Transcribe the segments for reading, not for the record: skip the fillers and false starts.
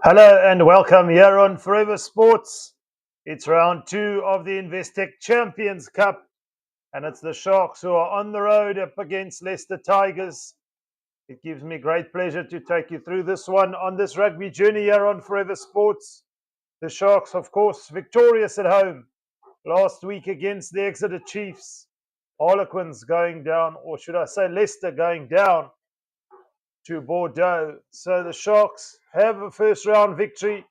Hello and welcome here on Forever Sports. It's round 2 of the Investec Champions Cup, and it's the Sharks who are on the road up against Leicester Tigers. It gives me great pleasure to take you through this one on this rugby journey here on Forever Sports. The Sharks, of course, victorious at home last week against the Exeter Chiefs. Harlequins going down, or should I say Leicester going down to Bordeaux. So the Sharks have a first round victory.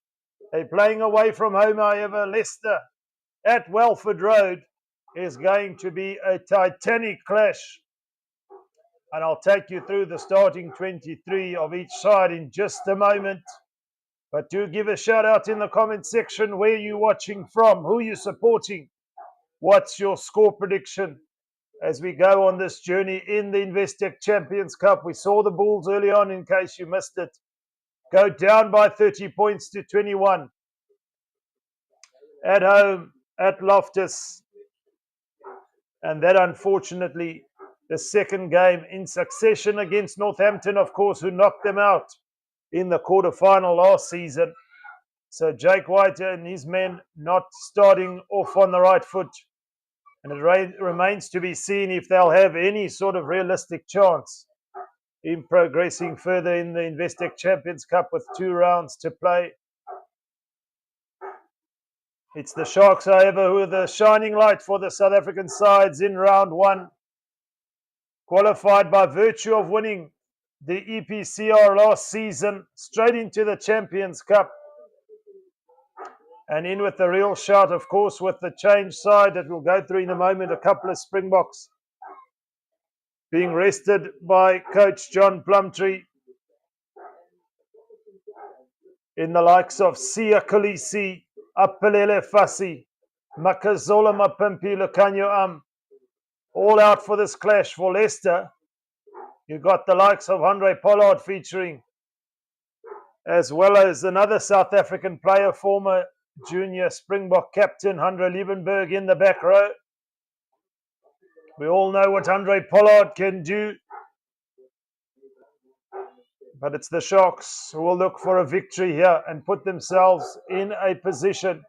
They're playing away from home, however. Leicester at Welford Road is going to be a titanic clash. And I'll take you through the starting 23 of each side in just a moment. But do give a shout out in the comment section where you're watching from, who you're supporting, what's your score prediction. As we go on this journey in the Investec Champions Cup, we saw the Bulls early on, in case you missed it, go down by 30 points to 21 at home at Loftus. And that, unfortunately, the second game in succession against Northampton, of course, who knocked them out in the quarterfinal last season. So Jake White and his men not starting off on the right foot. And it remains to be seen if they'll have any sort of realistic chance in progressing further in the Investec Champions Cup with 2 rounds to play. It's the Sharks, however, who are the shining light for the South African sides in round 1. Qualified by virtue of winning the EPCR last season, straight into the Champions Cup. And in with the real shout, of course, with the change side that we'll go through in a moment, a couple of Springboks being rested by coach John Plumtree, in the likes of Sia Kolisi, Apelele Fassi, Makazola Mapimpi Lucanyo all out for this clash. For Leicester, you got the likes of Andre Pollard featuring, as well as another South African player, former junior Springbok captain Andre Liebenberg in the back row. We all know what Andre Pollard can do. But it's the Sharks who will look for a victory here and put themselves in a position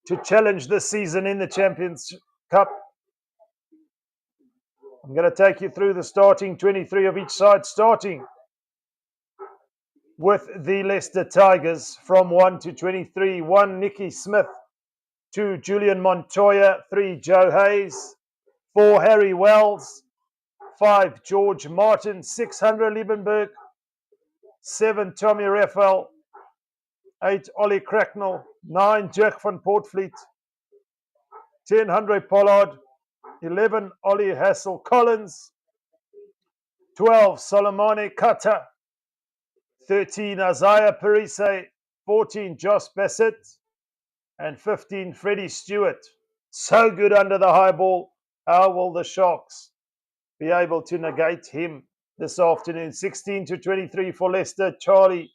to challenge this season in the Champions Cup. I'm going to take you through the starting 23 of each side, starting with the Leicester Tigers from 1 to 23. 1, Nicky Smith. 2, Julian Montoya. 3, Joe Hayes. 4, Harry Wells. 5, George Martin. 6, Andre Liebenberg. 7, Tommy Raphael. 8, Ollie Cracknell. 9, Jack van Portfleet. 10, Andre Pollard. 11, Ollie Hassel Collins. 12, Solomone Kata. 13, Isaiah Parise. 14, Josh Bassett. And 15, Freddie Stewart. So good under the high ball. How will the Sharks be able to negate him this afternoon? 16 to 23 for Leicester, Charlie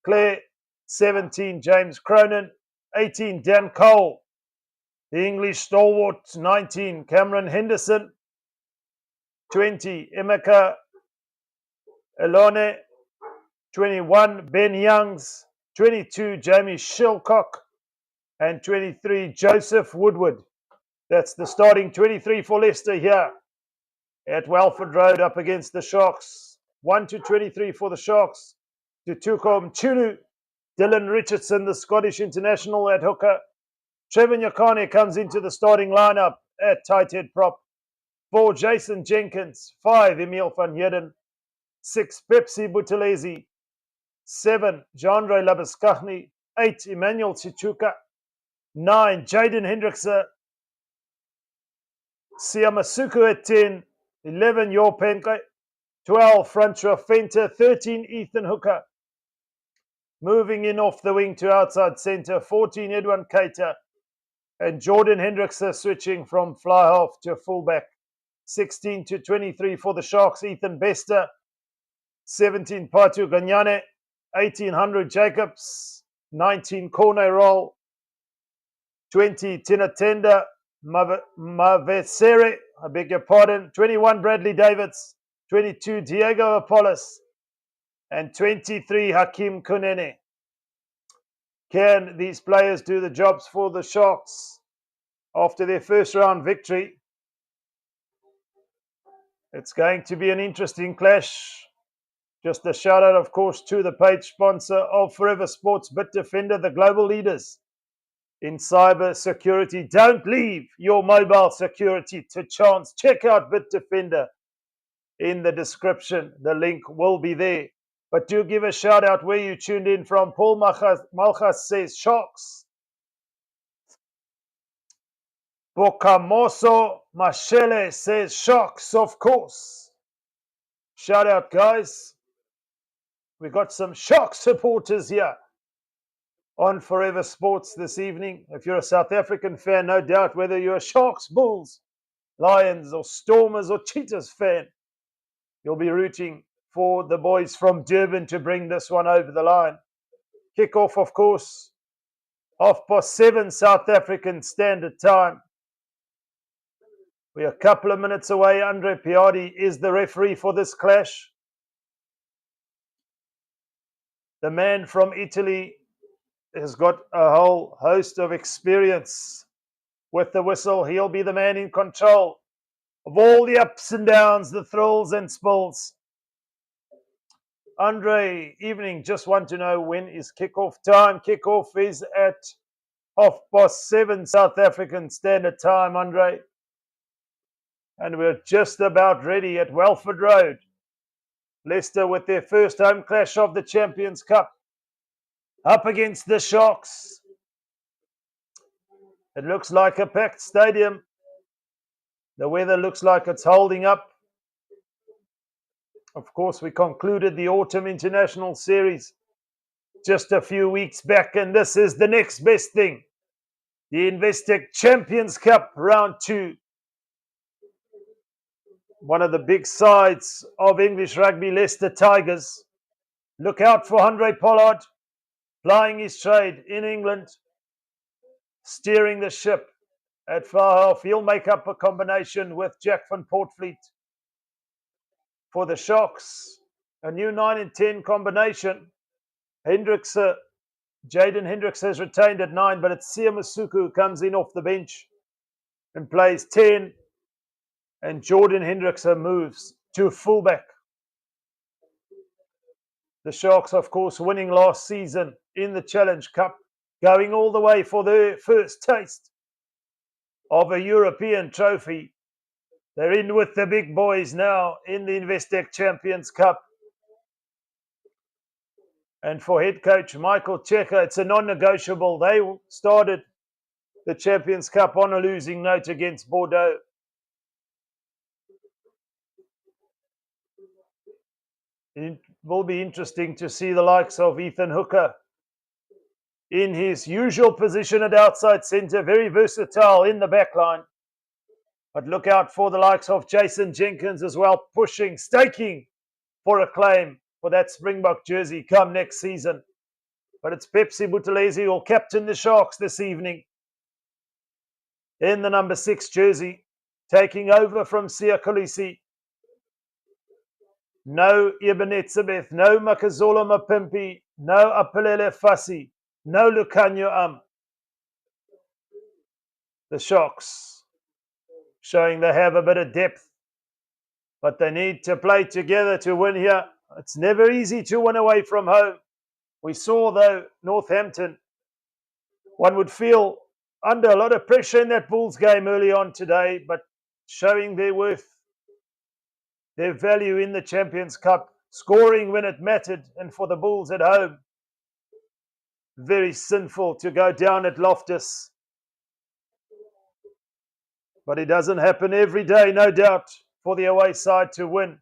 Clare. 17, James Cronin. 18, Dan Cole. The English stalwart. 19, Cameron Henderson. 20, Emeka Elone. 21, Ben Youngs. 22, Jamie Shilcock. And 23, Joseph Woodward. That's the starting 23 for Leicester here at Welford Road up against the Sharks. 1 to 23 for the Sharks. Tutuko Mchunu. Dylan Richardson, the Scottish international at hooker. Trevor Nyakane comes into the starting lineup at tight head prop. 4, Jason Jenkins. 5, Emil van Heerden. 6, Pepsi Buthelezi. 7, Jandre Labuskaghni. 8, Emmanuel Chichuka. 9, Jaden Hendrickse. Siamasuku at 10. 11, Jorpenke. 12, Francois Venter. 13, Ethan Hooker. Moving in off the wing to outside centre. 14, Edwin Keita. And Jordan Hendrickse switching from fly half to fullback. 16 to 23 for the Sharks, Ethan Bester. 17, Patu Ganyane. 18, 100 Jacobs. 19, Corne Roll. 20, Tinatenda Mavesere. I beg your pardon. 21, Bradley Davids. 22, Diego Apollos. And 23, Hakim Kunene. Can these players do the jobs for the Sharks after their first round victory? It's going to be an interesting clash. Just a shout out, of course, to the page sponsor of Forever Sports, BITDEFENDER, the global leaders in cyber security. Don't leave your mobile security to chance. Check out BITDEFENDER in the description. The link will be there. But do give a shout out where you tuned in from. Paul Malchas says Sharks. Bokamoso Mashele says Sharks, of course. Shout out, guys. We got some Shark supporters here on Forever Sports this evening. If you're a South African fan, no doubt, whether you're a Sharks, Bulls, Lions, or Stormers, or Cheetahs fan, you'll be rooting for the boys from Durban to bring this one over the line. Kickoff, of course, 7:30 South African Standard Time. We're a couple of minutes away. Andre Piardi is the referee for this clash. The man from Italy has got a whole host of experience with the whistle. He'll be the man in control of all the ups and downs, the thrills and spills. Andre, evening, just want to know when is kickoff time. Kickoff is at 7:30 South African Standard Time, Andre. And we're just about ready at Welford Road. Leicester with their first home clash of the Champions Cup. Up against the Sharks. It looks like a packed stadium. The weather looks like it's holding up. Of course, we concluded the Autumn International Series just a few weeks back, and this is the next best thing. The Investec Champions Cup Round 2. One of the big sides of English rugby, Leicester Tigers. Look out for Andre Pollard, plying his trade in England, steering the ship at far half. He'll make up a combination with Jack van Poortvliet. For the Sharks, a new 9 and 10 combination. Jaden Hendricks has retained at 9, but it's Sia Masuku who comes in off the bench and plays 10. And Jordan Hendrickson moves to fullback. The Sharks, of course, winning last season in the Challenge Cup, going all the way for their first taste of a European trophy. They're in with the big boys now in the Investec Champions Cup. And for head coach Michael Checker, it's a non-negotiable. They started the Champions Cup on a losing note against Bordeaux. It will be interesting to see the likes of Ethan Hooker in his usual position at outside centre, very versatile in the back line. But look out for the likes of Jason Jenkins as well, pushing, staking for a claim for that Springbok jersey come next season. But it's Pepsi Buthelezi who will captain the Sharks this evening in the number 6 jersey, taking over from Sia Kolisi. No Ebenetzebeth, no Makazola Mapimpi, no Apelele Fassi, no Lucanio The Sharks showing they have a bit of depth, but they need to play together to win here. It's never easy to win away from home. We saw, though, Northampton, one would feel under a lot of pressure in that Bulls game early on today, but showing their worth, their value in the Champions Cup, scoring when it mattered, and for the Bulls at home, very sinful to go down at Loftus. But it doesn't happen every day, no doubt, for the away side to win.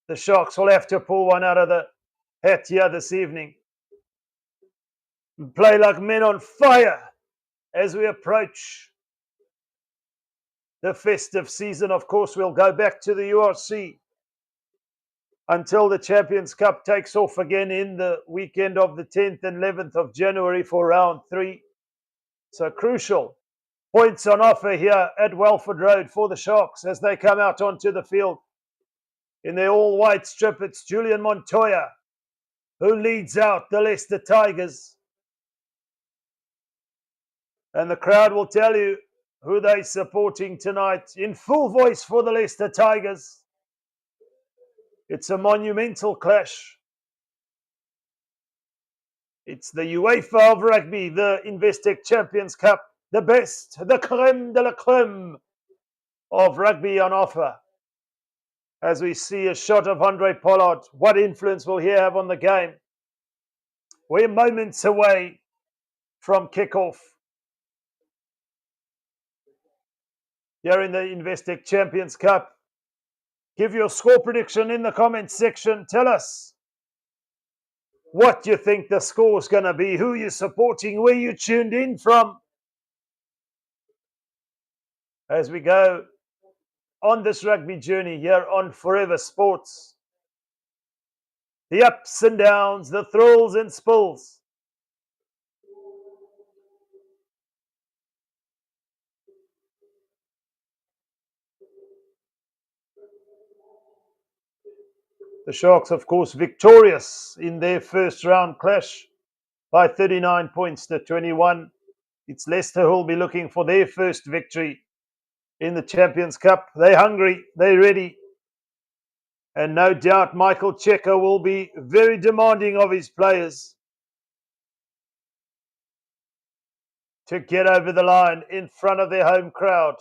The Sharks will have to pull one out of the hat here this evening. And play like men on fire as we approach the festive season. Of course, we'll go back to the URC until the Champions Cup takes off again in the weekend of the 10th and 11th of January for round 3. So crucial points on offer here at Welford Road for the Sharks as they come out onto the field. In their all-white strip, it's Julian Montoya who leads out the Leicester Tigers. And the crowd will tell you who they're supporting tonight in full voice for the Leicester Tigers. It's a monumental clash. It's the UEFA of rugby, the Investec Champions Cup, the best, the creme de la creme of rugby on offer. As we see a shot of Andre Pollard, what influence will he have on the game? We're moments away from kickoff here in the Investec Champions Cup. Give your score prediction in the comments section. Tell us what you think the score is going to be, who you're supporting, where you tuned in from. As we go on this rugby journey here on Forever Sports. The ups and downs, the thrills and spills. The Sharks, of course, victorious in their first round clash by 39 points to 21. It's Leicester who will be looking for their first victory in the Champions Cup. They're hungry, they're ready. And no doubt Michael Cheika will be very demanding of his players to get over the line in front of their home crowd.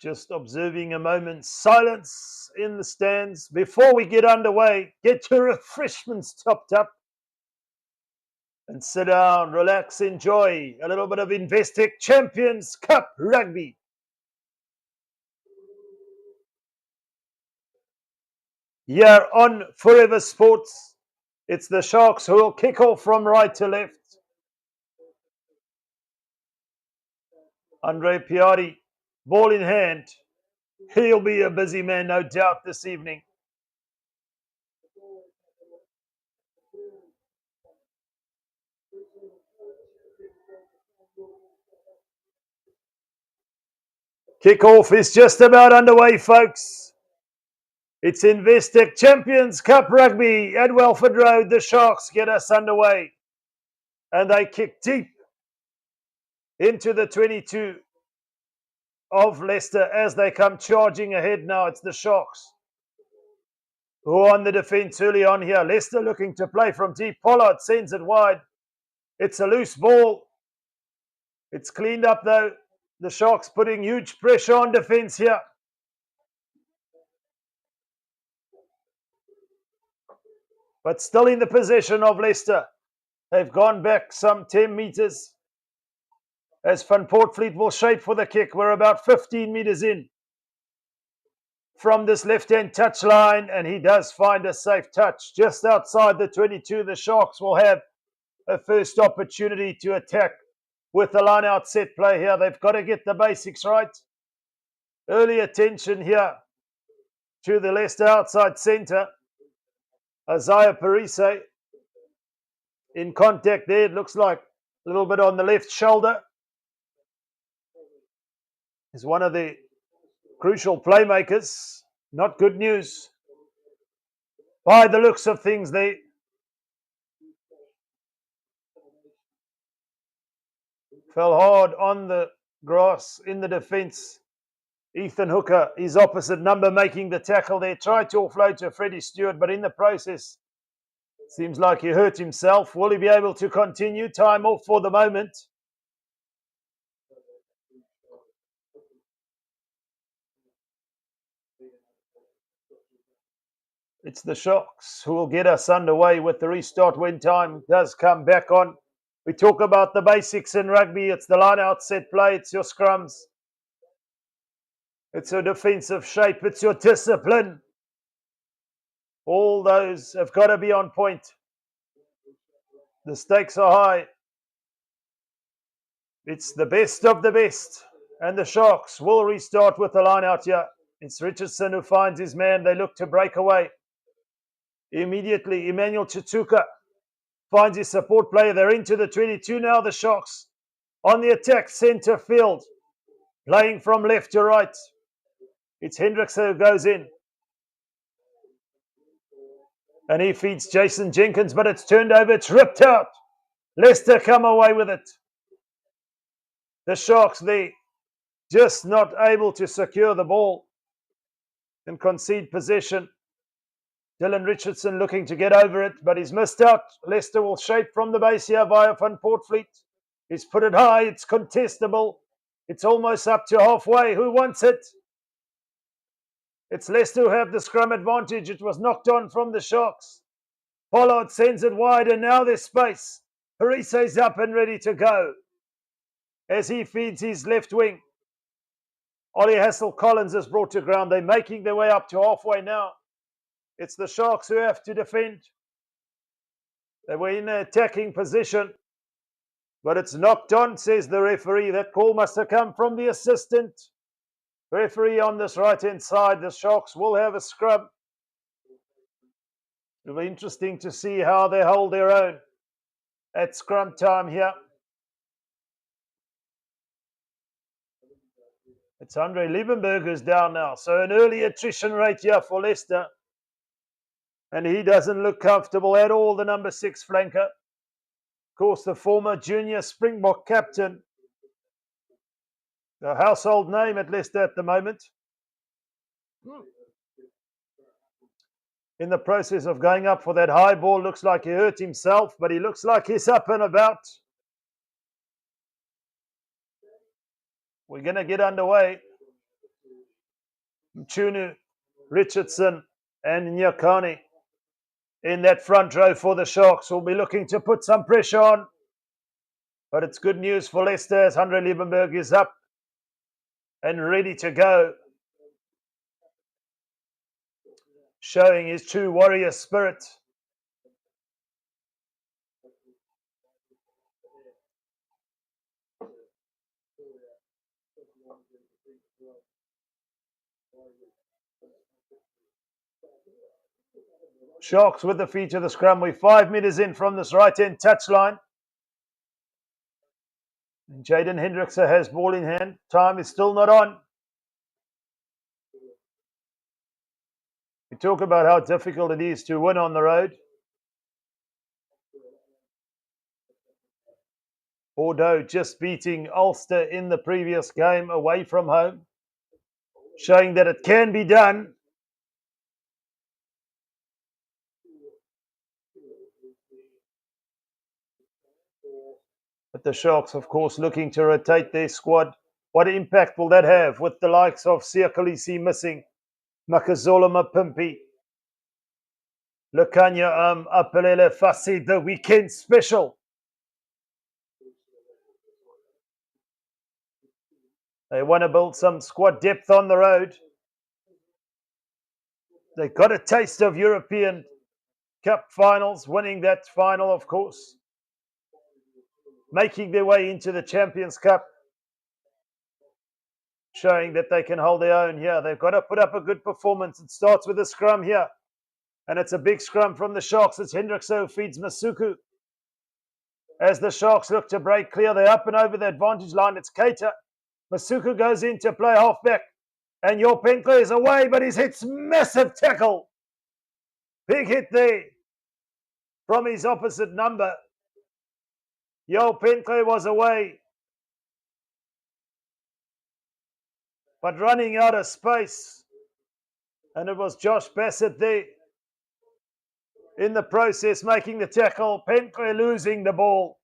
Just observing a moment's silence in the stands before we get underway. Get your refreshments topped up and sit down, relax, enjoy a little bit of Investec Champions Cup rugby. Here on Forever Sports, it's the Sharks who will kick off from right to left. Andre Piatti, ball in hand. He'll be a busy man, no doubt, this evening. Kickoff is just about underway, folks. It's Investec Champions Cup Rugby at Welford Road. The Sharks get us underway. And they kick deep into the 22 of Leicester as they come charging ahead now. It's the Sharks who are on the defence early on here. Leicester looking to play from deep. Pollard sends it wide. It's a loose ball. It's cleaned up though. The Sharks putting huge pressure on defence here. But still in the possession of Leicester. They've gone back some 10 metres. As Van Poortvliet will shape for the kick. We're about 15 metres in from this left-hand touch line, and he does find a safe touch. Just outside the 22, the Sharks will have a first opportunity to attack with the line-out set play here. They've got to get the basics right. Early attention here to the Leicester outside centre. Isaiah Parise in contact there. It looks like a little bit on the left shoulder. He's one of the crucial playmakers. Not good news by the looks of things there. Fell hard on the grass in the defence. Ethan Hooker, his opposite number, making the tackle there. Tried to offload to Freddie Stewart, but in the process, seems like he hurt himself. Will he be able to continue? Time off for the moment. It's the Sharks who will get us underway with the restart when time does come back on. We talk about the basics in rugby. It's the line-out set play. It's your scrums. It's your defensive shape. It's your discipline. All those have got to be on point. The stakes are high. It's the best of the best. And the Sharks will restart with the line-out here. It's Richardson who finds his man. They look to break away. Immediately, Emmanuel Chituka finds his support player. They're into the 22 now, the Sharks. On the attack, centre field. Playing from left to right. It's Hendricks who goes in. And he feeds Jason Jenkins, but it's turned over. It's ripped out. Leicester come away with it. The Sharks, they just not able to secure the ball and concede possession. Dylan Richardson looking to get over it, but he's missed out. Leicester will shape from the base here via Van Poortvliet. He's put it high. It's contestable. It's almost up to halfway. Who wants it? It's Leicester who have the scrum advantage. It was knocked on from the Sharks. Pollard sends it wide, and now there's space. Harise's up and ready to go as he feeds his left wing. Ollie Hassel-Collins is brought to ground. They're making their way up to halfway now. It's the Sharks who have to defend. They were in an attacking position, but it's knocked on, says the referee. That call must have come from the assistant referee on this right-hand side. The Sharks will have a scrum. It'll be interesting to see how they hold their own at scrum time here. It's Andre Liebenberg who's down now. So an early attrition rate here for Leicester. And he doesn't look comfortable at all, the number 6 flanker. Of course, the former junior Springbok captain. A household name at Leicester at the moment. In the process of going up for that high ball, looks like he hurt himself, but he looks like he's up and about. We're going to get underway. Mchunu, Richardson and Nyakani in that front row for the Sharks will be looking to put some pressure on. But it's good news for Leicester as Andre Liebenberg is up and ready to go. Showing his true warrior spirit. Sharks with the feet of the scrum. We're 5 metres in from this right-hand touchline. Jaden Hendrickse has ball in hand. Time is still not on. We talk about how difficult it is to win on the road. Bordeaux just beating Ulster in the previous game away from home, showing that it can be done. But the Sharks, of course, looking to rotate their squad. What impact will that have with the likes of Siakalisi missing, Makazola Mapimpi, Lukanya Apelele Fasi, the weekend special. They want to build some squad depth on the road. They got a taste of European Cup finals, winning that final, of course. Making their way into the Champions Cup. Showing that they can hold their own here. They've got to put up a good performance. It starts with a scrum here. And it's a big scrum from the Sharks. It's Hendrickse who feeds Masuku. As the Sharks look to break clear, they're up and over the advantage line. It's Keita. Masuku goes in to play halfback. And your Penkler is away, but he's hits massive tackle. Big hit there from his opposite number. Yo Penkler was away. But running out of space. And it was Josh Bassett there. In the process, making the tackle. Penkler losing the ball.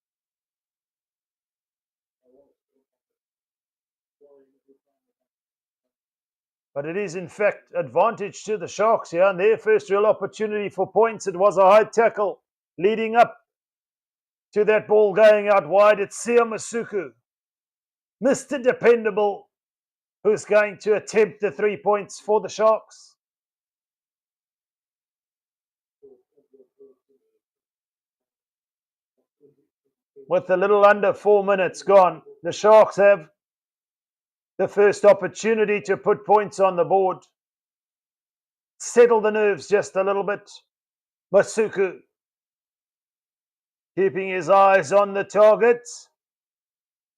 But it is, in fact, advantage to the Sharks here. And their first real opportunity for points. It was a high tackle leading up to that ball going out wide. It's Sia Masuku, Mr. Dependable, who's going to attempt the 3 points for the Sharks. With a little under 4 minutes gone, the Sharks have the first opportunity to put points on the board. Settle the nerves just a little bit. Masuku keeping his eyes on the target.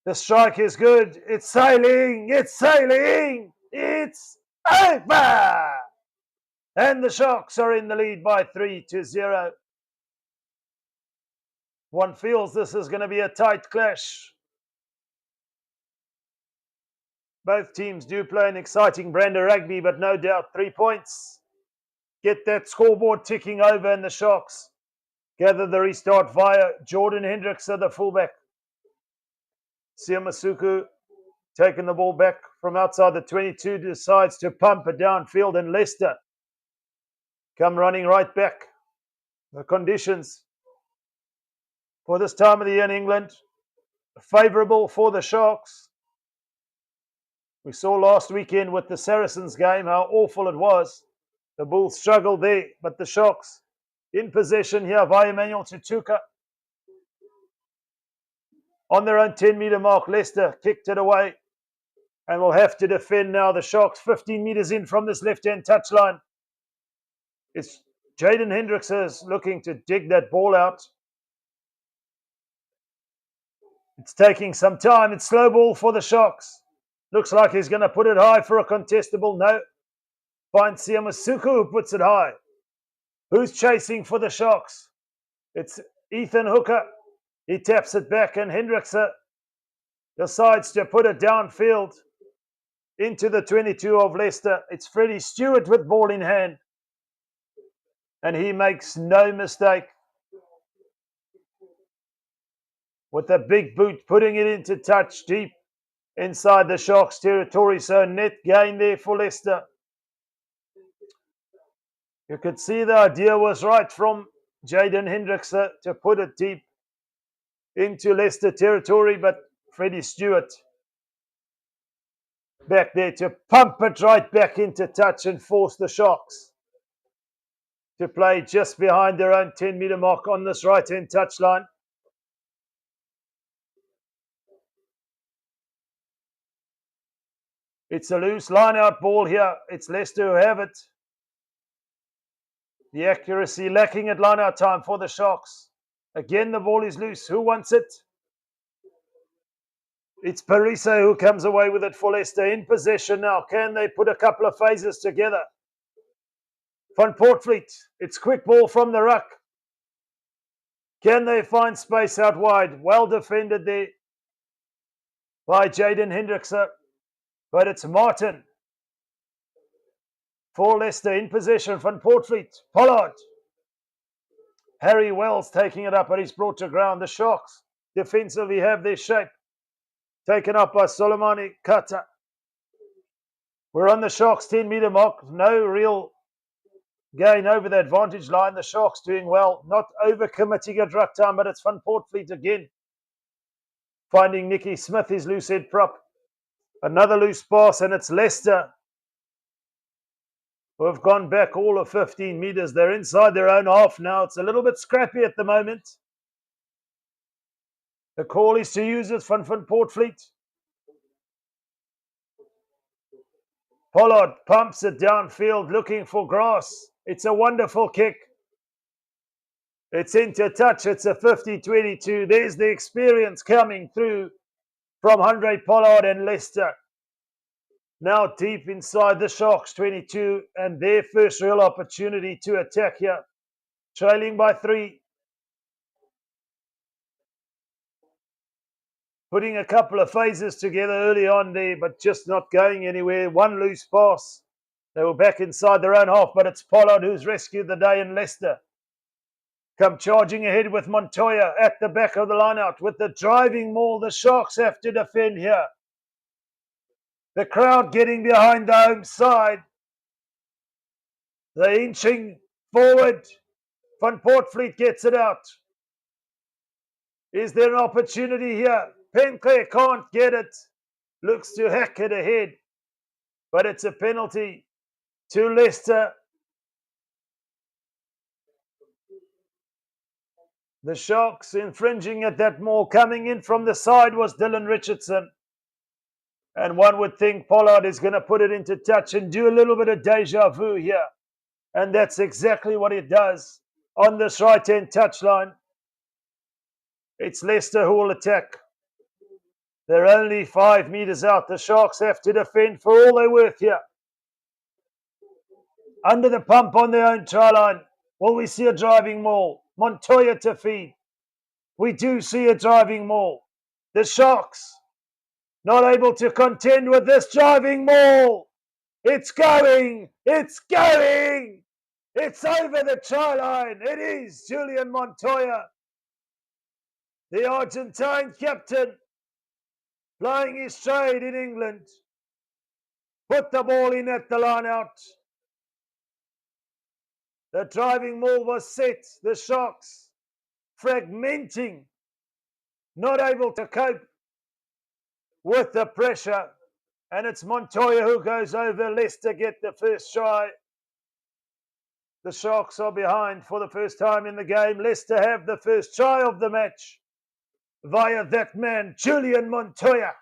The strike is good. It's sailing. It's sailing. It's over. And the Sharks are in the lead by 3-0. One feels this is going to be a tight clash. Both teams do play an exciting brand of rugby, but no doubt 3 points. Get that scoreboard ticking over, and the Sharks gather the restart via Jordan Hendrickson, the fullback. Siamasuku taking the ball back from outside the 22, decides to pump it downfield, and Leicester come running right back. The conditions for this time of the year in England favourable for the Sharks. We saw last weekend with the Saracens game how awful it was. The Bulls struggled there, but the Sharks in possession here via Emmanuel Tutuka. On their own 10-metre mark, Leicester kicked it away and will have to defend now. The Sharks 15 metres in from this left-hand touchline. It's Jaden Hendrickson looking to dig that ball out. It's taking some time. It's slow ball for the Sharks. Looks like he's going to put it high for a contestable. No. Finds Siamasuku who puts it high. Who's chasing for the Sharks? It's Ethan Hooker. He taps it back, and Hendrickson decides to put it downfield into the 22 of Leicester. It's Freddie Stewart with ball in hand. And he makes no mistake. With a big boot, putting it into touch deep inside the Sharks territory. So net gain there for Leicester. You could see the idea was right from Jaden Hendrickson to put it deep into Leicester territory, but Freddie Stewart back there to pump it right back into touch and force the Sharks to play just behind their own 10-metre mark on this right-hand touchline. It's a loose line-out ball here. It's Leicester who have it. The accuracy lacking at line-out time for the Sharks. Again, the ball is loose. Who wants it? It's Parisse who comes away with it for Leicester in possession now. Can they put a couple of phases together? Van Portfleet. It's quick ball from the ruck. Can they find space out wide? Well defended there by Jaden Hendrickson. But it's Martin for Leicester in possession. Van Portfleet. Pollard. Harry Wells taking it up, but he's brought to ground. The Sharks defensively have their shape. Taken up by Solomani Kata. We're on the Sharks 10-metre mark. No real gain over the advantage line. The Sharks doing well. Not over-committing at ruck time, but it's Van Portfleet again. Finding Nicky Smith, his loose head prop. Another loose pass, and it's Leicester who have gone back all of 15 metres. They're inside their own half now. It's a little bit scrappy at the moment. The call is to use it from Van Portfleet. Pollard pumps it downfield looking for grass. It's a wonderful kick. It's into touch. It's a 50-22. There's the experience coming through from Andre Pollard and Leicester. Now deep inside the Sharks 22 and their first real opportunity to attack here. Trailing by 3. Putting a couple of phases together early on there, but just not going anywhere. One loose pass. They were back inside their own half, but it's Pollard who's rescued the day in Leicester. Come charging ahead with Montoya at the back of the line-out with the driving maul. The Sharks have to defend here. The crowd getting behind the home side. They're inching forward. Van Portfleet gets it out. Is there an opportunity here? Penclair can't get it. Looks to hack it ahead. But it's a penalty to Leicester. The Sharks infringing at that maul. Coming in from the side was Dylan Richardson. And one would think Pollard is going to put it into touch and do a little bit of deja vu here. And that's exactly what it does on this right-hand touchline. It's Leicester who will attack. They're only 5 metres out. The Sharks have to defend for all they're worth here. Under the pump on their own try line. Will we see a driving maul? Montoya to feed. We do see a driving maul. The Sharks not able to contend with this driving maul. It's going. It's going. It's over the try line. It is Julian Montoya, the Argentine captain, flying his trade in England. Put the ball in at the line out. The driving maul was set. The Sharks fragmenting, not able to cope with the pressure. And it's Montoya who goes over. Leicester get the first try. The Sharks are behind for the first time in the game. Leicester have the first try of the match via that man, Julian Montoya.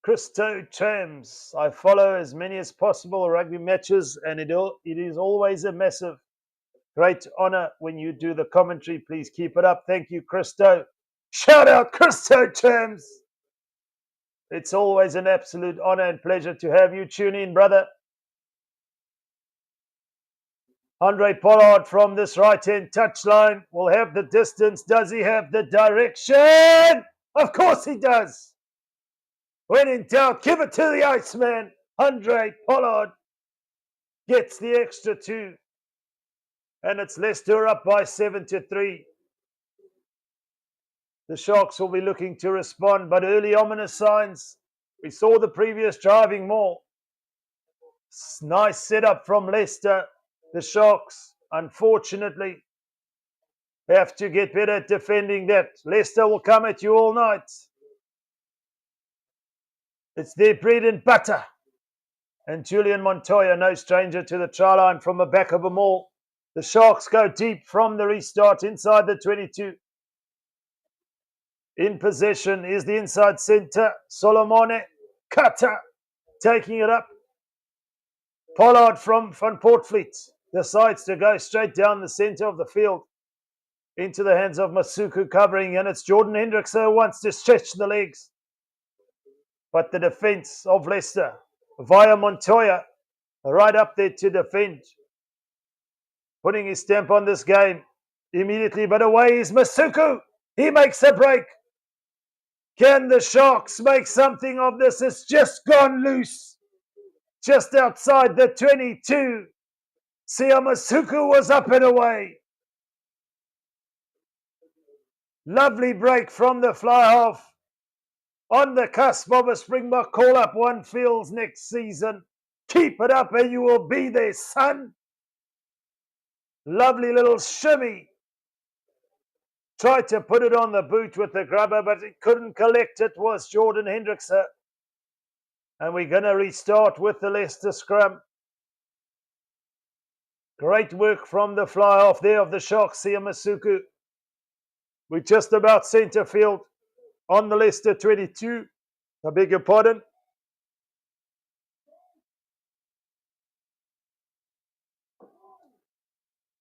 Christo Chams. I follow as many as possible rugby matches, and it is always a massive, great honour when you do the commentary. Please keep it up. Thank you, Christo. Shout out, Christo Chams. It's always an absolute honour and pleasure to have you tune in, brother. Andre Pollard from this right-hand touchline will have the distance. Does he have the direction? Of course he does. When in doubt, give it to the Iceman. Andre Pollard gets the extra 2. And it's Leicester up by 7-3. The Sharks will be looking to respond, but early ominous signs. We saw the previous driving maul. Nice setup from Leicester. The Sharks, unfortunately, have to get better at defending that. Leicester will come at you all night. It's their bread and butter. And Julian Montoya, no stranger to the try line from the back of a maul. The Sharks go deep from the restart inside the 22. In possession is the inside centre, Solomone Kata, taking it up. Pollard from Van Portfleet decides to go straight down the centre of the field into the hands of Masuku covering, and it's Jordan Hendricks who wants to stretch the legs. But the defence of Leicester via Montoya right up there to defend, putting his stamp on this game immediately, but away is Masuku. He makes a break. Can the Sharks make something of this? It's just gone loose. Just outside the 22. Sia Masuku was up and away. Lovely break from the fly half. On the cusp of a Springbok call-up, one feels next season. Keep it up and you will be there, son. Lovely little shimmy. Tried to put it on the boot with the grubber, but it couldn't collect it. Was Jordan Hendricks. And we're going to restart with the Leicester scrum. Great work from the fly off there of the Sharks, Sia Masuku. We're just about centre field on the Leicester 22. I beg your pardon.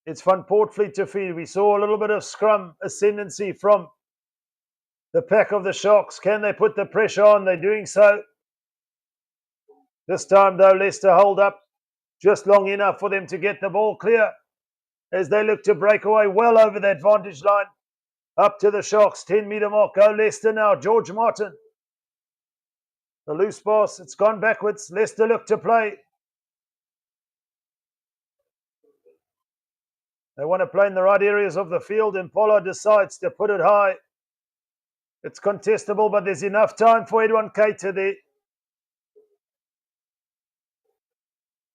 It's Van Portfleet to feed. We saw a little bit of scrum ascendancy from the pack of the Sharks. Can they put the pressure on? They're doing so. This time, though, Leicester hold up just long enough for them to get the ball clear as they look to break away well over the advantage line. Up to the Sharks, 10-metre mark. Go Leicester now. George Martin. The loose pass. It's gone backwards. Leicester look to play. They want to play in the right areas of the field, and Pollard decides to put it high. It's contestable, but there's enough time for Edwin Keita there.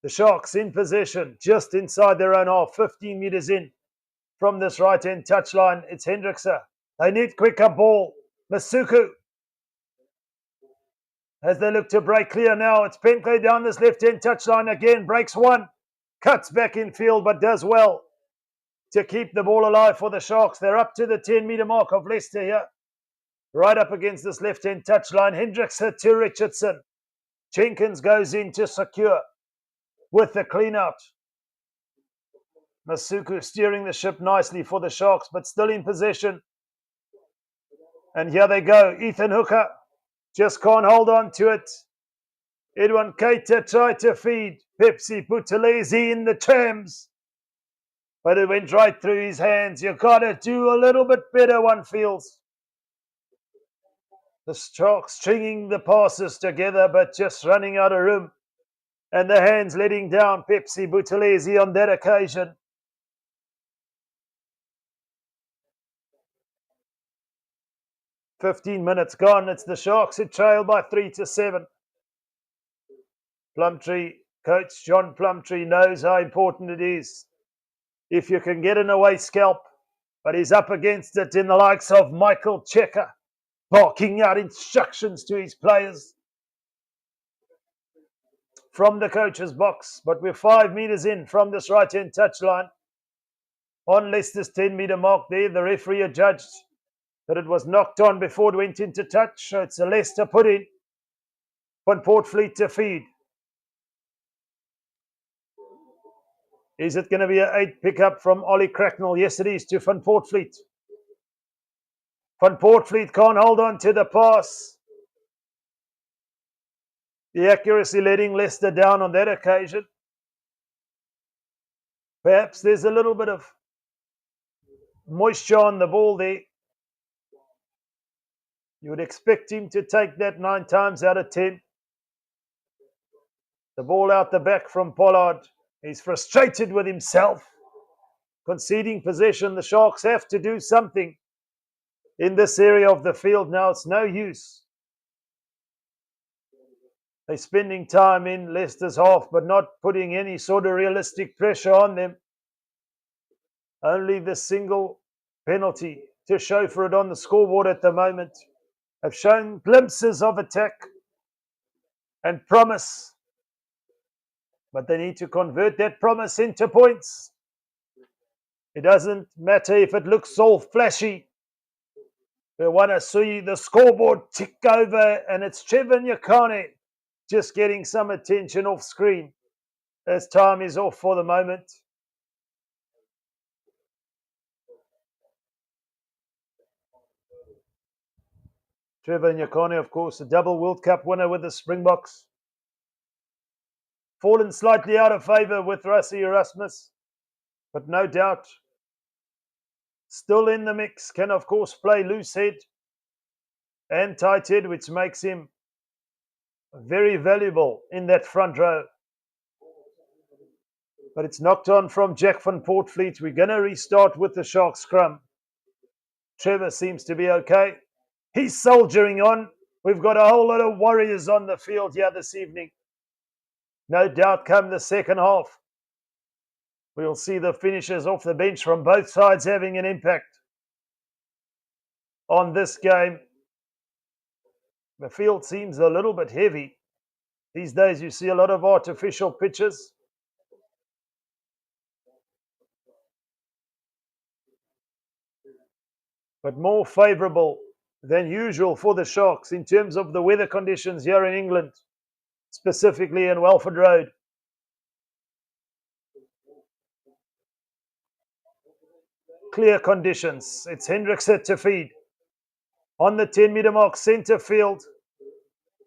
The Sharks in possession, just inside their own half, 15 metres in from this right-hand touchline. It's Hendrickse. They need quicker ball. Masuku. As they look to break clear now, it's Penclay down this left-hand touchline again. Breaks one. Cuts back in field, but does well to keep the ball alive for the Sharks. They're up to the 10-metre mark of Leicester here. Right up against this left-hand touchline. Hendrickse to Richardson. Jenkins goes in to secure with the clean out. Masuku steering the ship nicely for the Sharks, but still in possession. And here they go. Ethan Hooker just can't hold on to it. Edwin Keita tried to feed Pepsi Buthelezi in the terms, but it went right through his hands. You got to do a little bit better, one feels. The Sharks stringing the passes together, but just running out of room. And the hands letting down Pepsi Buthelezi on that occasion. "15 minutes gone. It's the Sharks who trail by 3-7. Plumtree, Coach John Plumtree knows how important it is if you can get an away scalp, but he's up against it in the likes of Michael Checker, barking out instructions to his players from the coach's box. But we're 5 meters in from this right-hand touchline. On Leicester's 10-meter mark there, the referee adjudged that it was knocked on before it went into touch. So it's a Leicester put in. Van Portfleet to feed. Is it going to be an 8 pickup from Ollie Cracknell? Yes, it is, to Van Portfleet. Van Portfleet can't hold on to the pass. The accuracy letting Leicester down on that occasion. Perhaps there's a little bit of moisture on the ball there. You would expect him to take that 9 times out of 10. The ball out the back from Pollard. He's frustrated with himself. Conceding possession. The Sharks have to do something in this area of the field now. It's no use. They're spending time in Leicester's half, but not putting any sort of realistic pressure on them. Only the single penalty to show for it on the scoreboard at the moment. Have shown glimpses of attack and promise, but they need to convert that promise into points. It doesn't matter if it looks all flashy. We want to see the scoreboard tick over, and it's Trevor Nyakane just getting some attention off screen as time is off for the moment. Trevor Nyakane, of course, a double World Cup winner with the Springboks. Fallen slightly out of favour with Rassie Erasmus, but no doubt still in the mix. Can, of course, play loose head and tight head, which makes him very valuable in that front row. But it's knocked on from Jack van Portfleet. We're going to restart with the Shark scrum. Trevor seems to be okay. He's soldiering on. We've got a whole lot of warriors on the field here this evening. No doubt come the second half, we'll see the finishers off the bench from both sides having an impact on this game. The field seems a little bit heavy. These days you see a lot of artificial pitches. But more favourable than usual for the Sharks in terms of the weather conditions here in England, specifically in Welford Road. Clear conditions. It's Hendrickson to feed. On the 10-meter mark, centre field.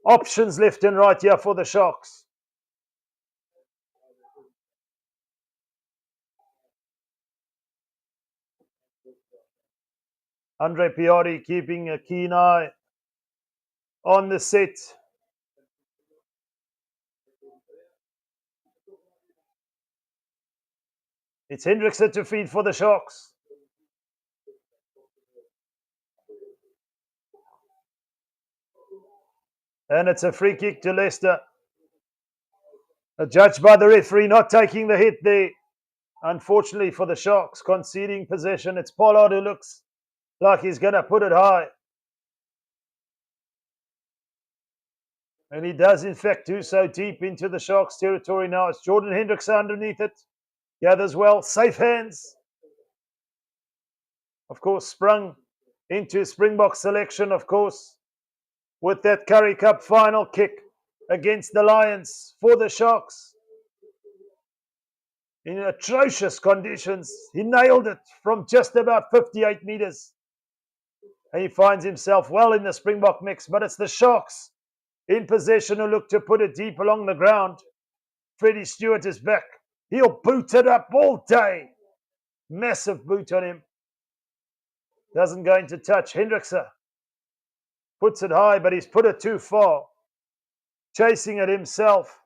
Options left and right here for the Sharks. Andre Piatti keeping a keen eye on the set. It's Hendrickson to feed for the Sharks. And it's a free kick to Leicester. Adjudged by the referee, not taking the hit there. Unfortunately for the Sharks, conceding possession. It's Pollard who looks like he's going to put it high. And he does, in fact, do so deep into the Sharks' territory now. It's Jordan Hendrickson underneath it. Gathers well. Safe hands. Of course, sprung into Springbok selection, of course, with that Currie Cup final kick against the Lions for the Sharks. in atrocious conditions. He nailed it from just about 58 meters. And he finds himself well in the Springbok mix, but it's the Sharks in possession who look to put it deep along the ground. Freddie Stewart is back. He'll boot it up all day. Massive boot on him. Doesn't go into touch. Hendrickse puts it high, but he's put it too far. Chasing it himself.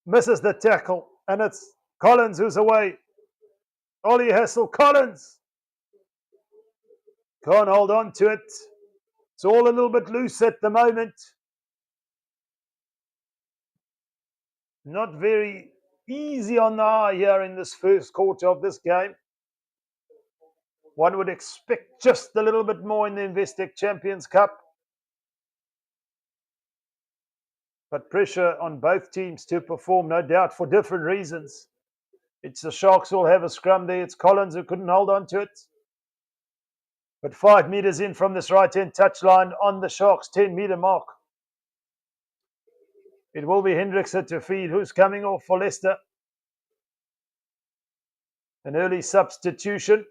Misses the tackle, and it's Collins who's away. Ollie Hassel, Collins. Can't hold on to it. It's all a little bit loose at the moment. Not very easy on the eye here in this first quarter of this game. One would expect just a little bit more in the Investec Champions Cup. But pressure on both teams to perform, no doubt, for different reasons. It's the Sharks who will have a scrum there. It's Collins who couldn't hold on to it. But 5 meters in from this right-hand touchline on the Sharks' 10-meter mark. It will be Hendrickse to feed. Who's coming off for Leicester? An early substitution.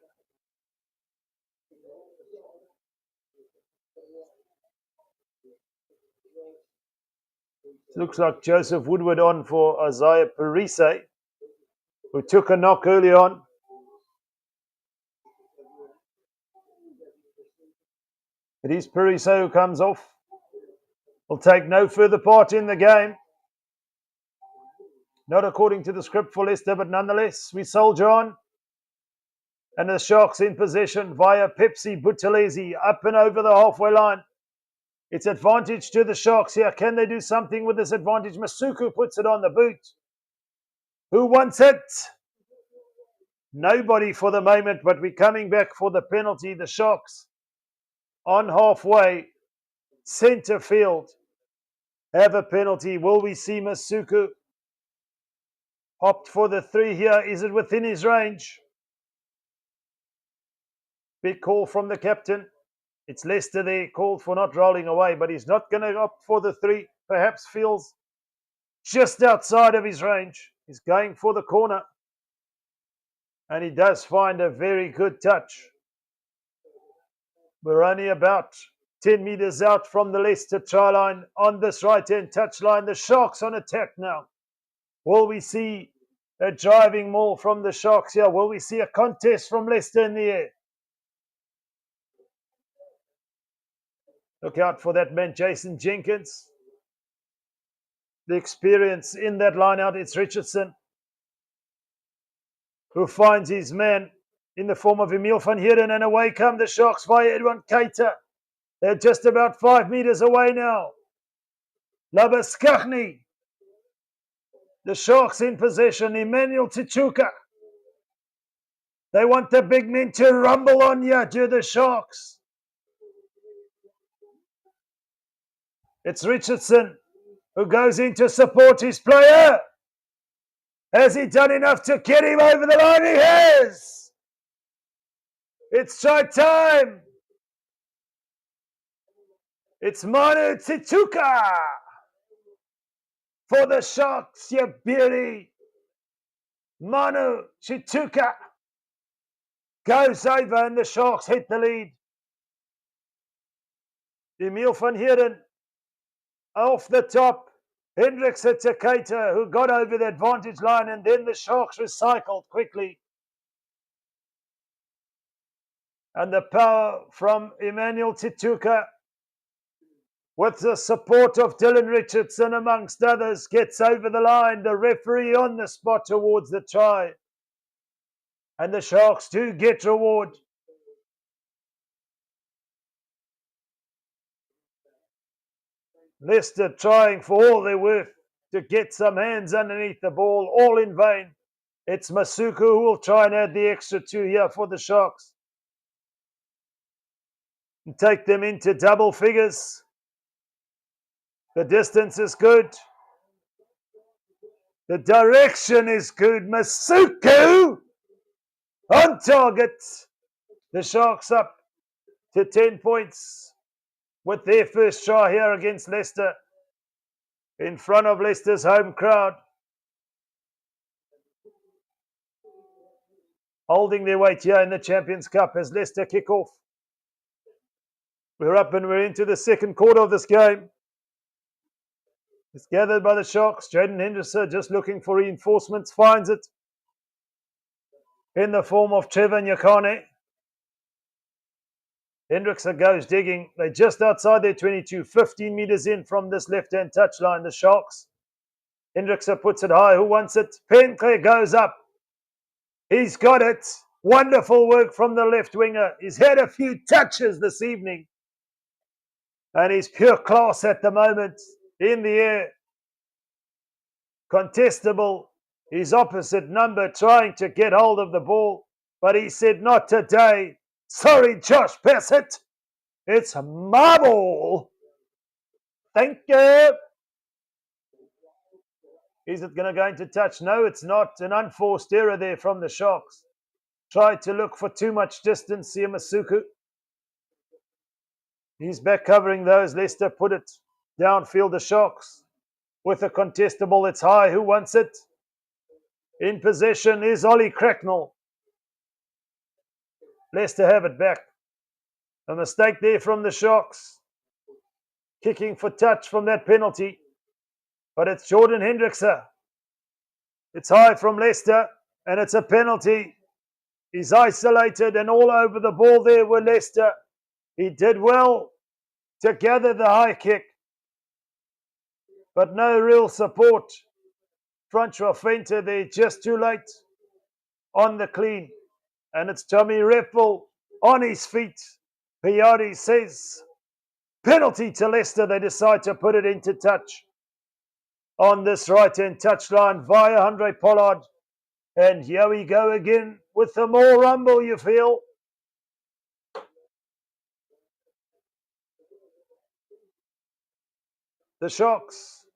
Looks like Joseph Woodward on for Isaiah Parise, who took a knock early on. It is Parise who comes off. Will take no further part in the game. Not according to the script for Leicester, but nonetheless, we soldier on. And the Sharks in possession via Pepsi Buthelezi up and over the halfway line. It's advantage to the Sharks here. Can they do something with this advantage? Masuku puts it on the boot. Who wants it? Nobody for the moment, but we're coming back for the penalty. The Sharks on halfway, centre field, have a penalty. Will we see Masuku opt for the 3 here? Is it within his range? Big call from the captain. It's Leicester there, called for not rolling away, but he's not going to opt for the 3. Perhaps feels just outside of his range. He's going for the corner. And he does find a very good touch. We're only about 10 meters out from the Leicester try line on this right-hand touch line. The Sharks on attack now. Will we see a driving maul from the Sharks here? Will we see a contest from Leicester in the air? Look out for that man, Jason Jenkins. The experience in that line out, it's Richardson, who finds his man in the form of Emil van Heerden, and away come the Sharks via Edwin Keita. They're just about 5 meters away now. Labaskachny. The Sharks in possession, Emmanuel Tichuka. They want the big men to rumble on you, to the Sharks. It's Richardson who goes in to support his player. Has he done enough to get him over the line? He has. It's try time. It's Manu Tichuka for the Sharks, you beauty. Manu Tichuka goes over and the Sharks hit the lead. Emil van Heerden off the top. Hendrickse to Keita, who got over the advantage line, and then the Sharks recycled quickly. And the power from Emmanuel Tichuka, with the support of Dylan Richardson amongst others, gets over the line. The referee on the spot towards the try. And the Sharks do get reward. Leicester trying for all they're worth to get some hands underneath the ball, all in vain. It's Masuku who will try and add the extra 2 here for the Sharks. And take them into double figures. The distance is good. The direction is good. Masuku on target. The Sharks up to 10 points with their first try here against Leicester in front of Leicester's home crowd. holding their weight here in the Champions Cup as Leicester kick off. We're up and we're into the second quarter of this game. It's gathered by the Sharks. Jaden Henderson just looking for reinforcements, finds it in the form of Trevor Nyakane. Hendrickson goes digging. They're just outside their 22, 15 meters in from this left-hand touchline, the Sharks. Hendrickson puts it high. Who wants it? Penclair goes up. He's got it. Wonderful work from the left winger. He's had a few touches this evening. And he's pure class at the moment. In the air. Contestable. His opposite number trying to get hold of the ball. But he said, not today. Sorry, Josh Bassett. It's my ball. Thank you. Is it going to go into touch? No, it's not. An unforced error there from the Sharks. Tried to look for too much distance here, Masuku. He's back covering those. Leicester put it downfield, the Sharks. With a contestable, it's high. Who wants it? In possession is Ollie Cracknell. Leicester have it back. A mistake there from the Sharks. Kicking for touch from that penalty. But it's Jordan Hendrickson. It's high from Leicester, and it's a penalty. He's isolated and all over the ball there with Leicester. He did well to gather the high kick, but no real support. Front row feinter there, just too late on the clean. And it's Tommy Reffel on his feet. Piatti says, penalty to Leicester. They decide to put it into touch on this right-hand touchline via Andre Pollard. And here we go again with the more rumble, you feel. The Sharks,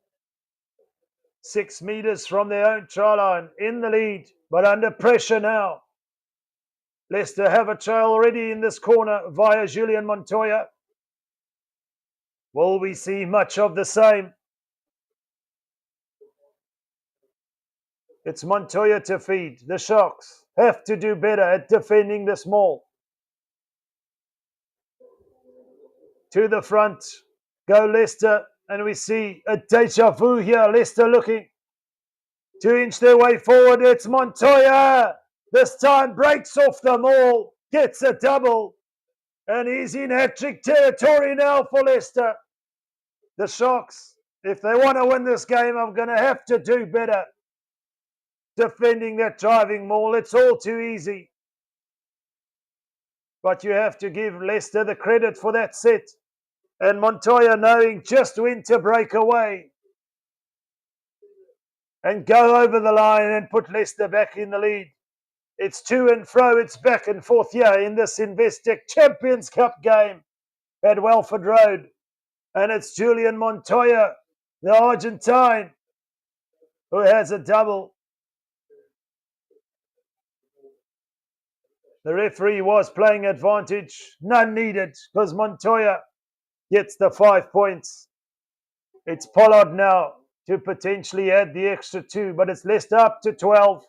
6 meters from their own try line, in the lead, but under pressure now. Leicester have a trail already in this corner via Julian Montoya. Will we see much of the same? It's Montoya to feed. The Sharks have to do better at defending this maul. To the front, go Leicester, and we see a deja vu here. Leicester looking to inch their way forward. It's Montoya. This time breaks off the maul, gets a double, and he's in hat-trick territory now for Leicester. The Sharks, if they want to win this game, are going to have to do better defending that driving maul. It's all too easy. But you have to give Leicester the credit for that set. And Montoya knowing just when to break away and go over the line and put Leicester back in the lead. It's to and fro, it's back and forth here in this Investec Champions Cup game at Welford Road. And it's Julian Montoya, the Argentine, who has a double. The referee was playing advantage. None needed because Montoya gets the 5 points. It's Pollard now to potentially add the extra 2, but it's Leicester up to 12.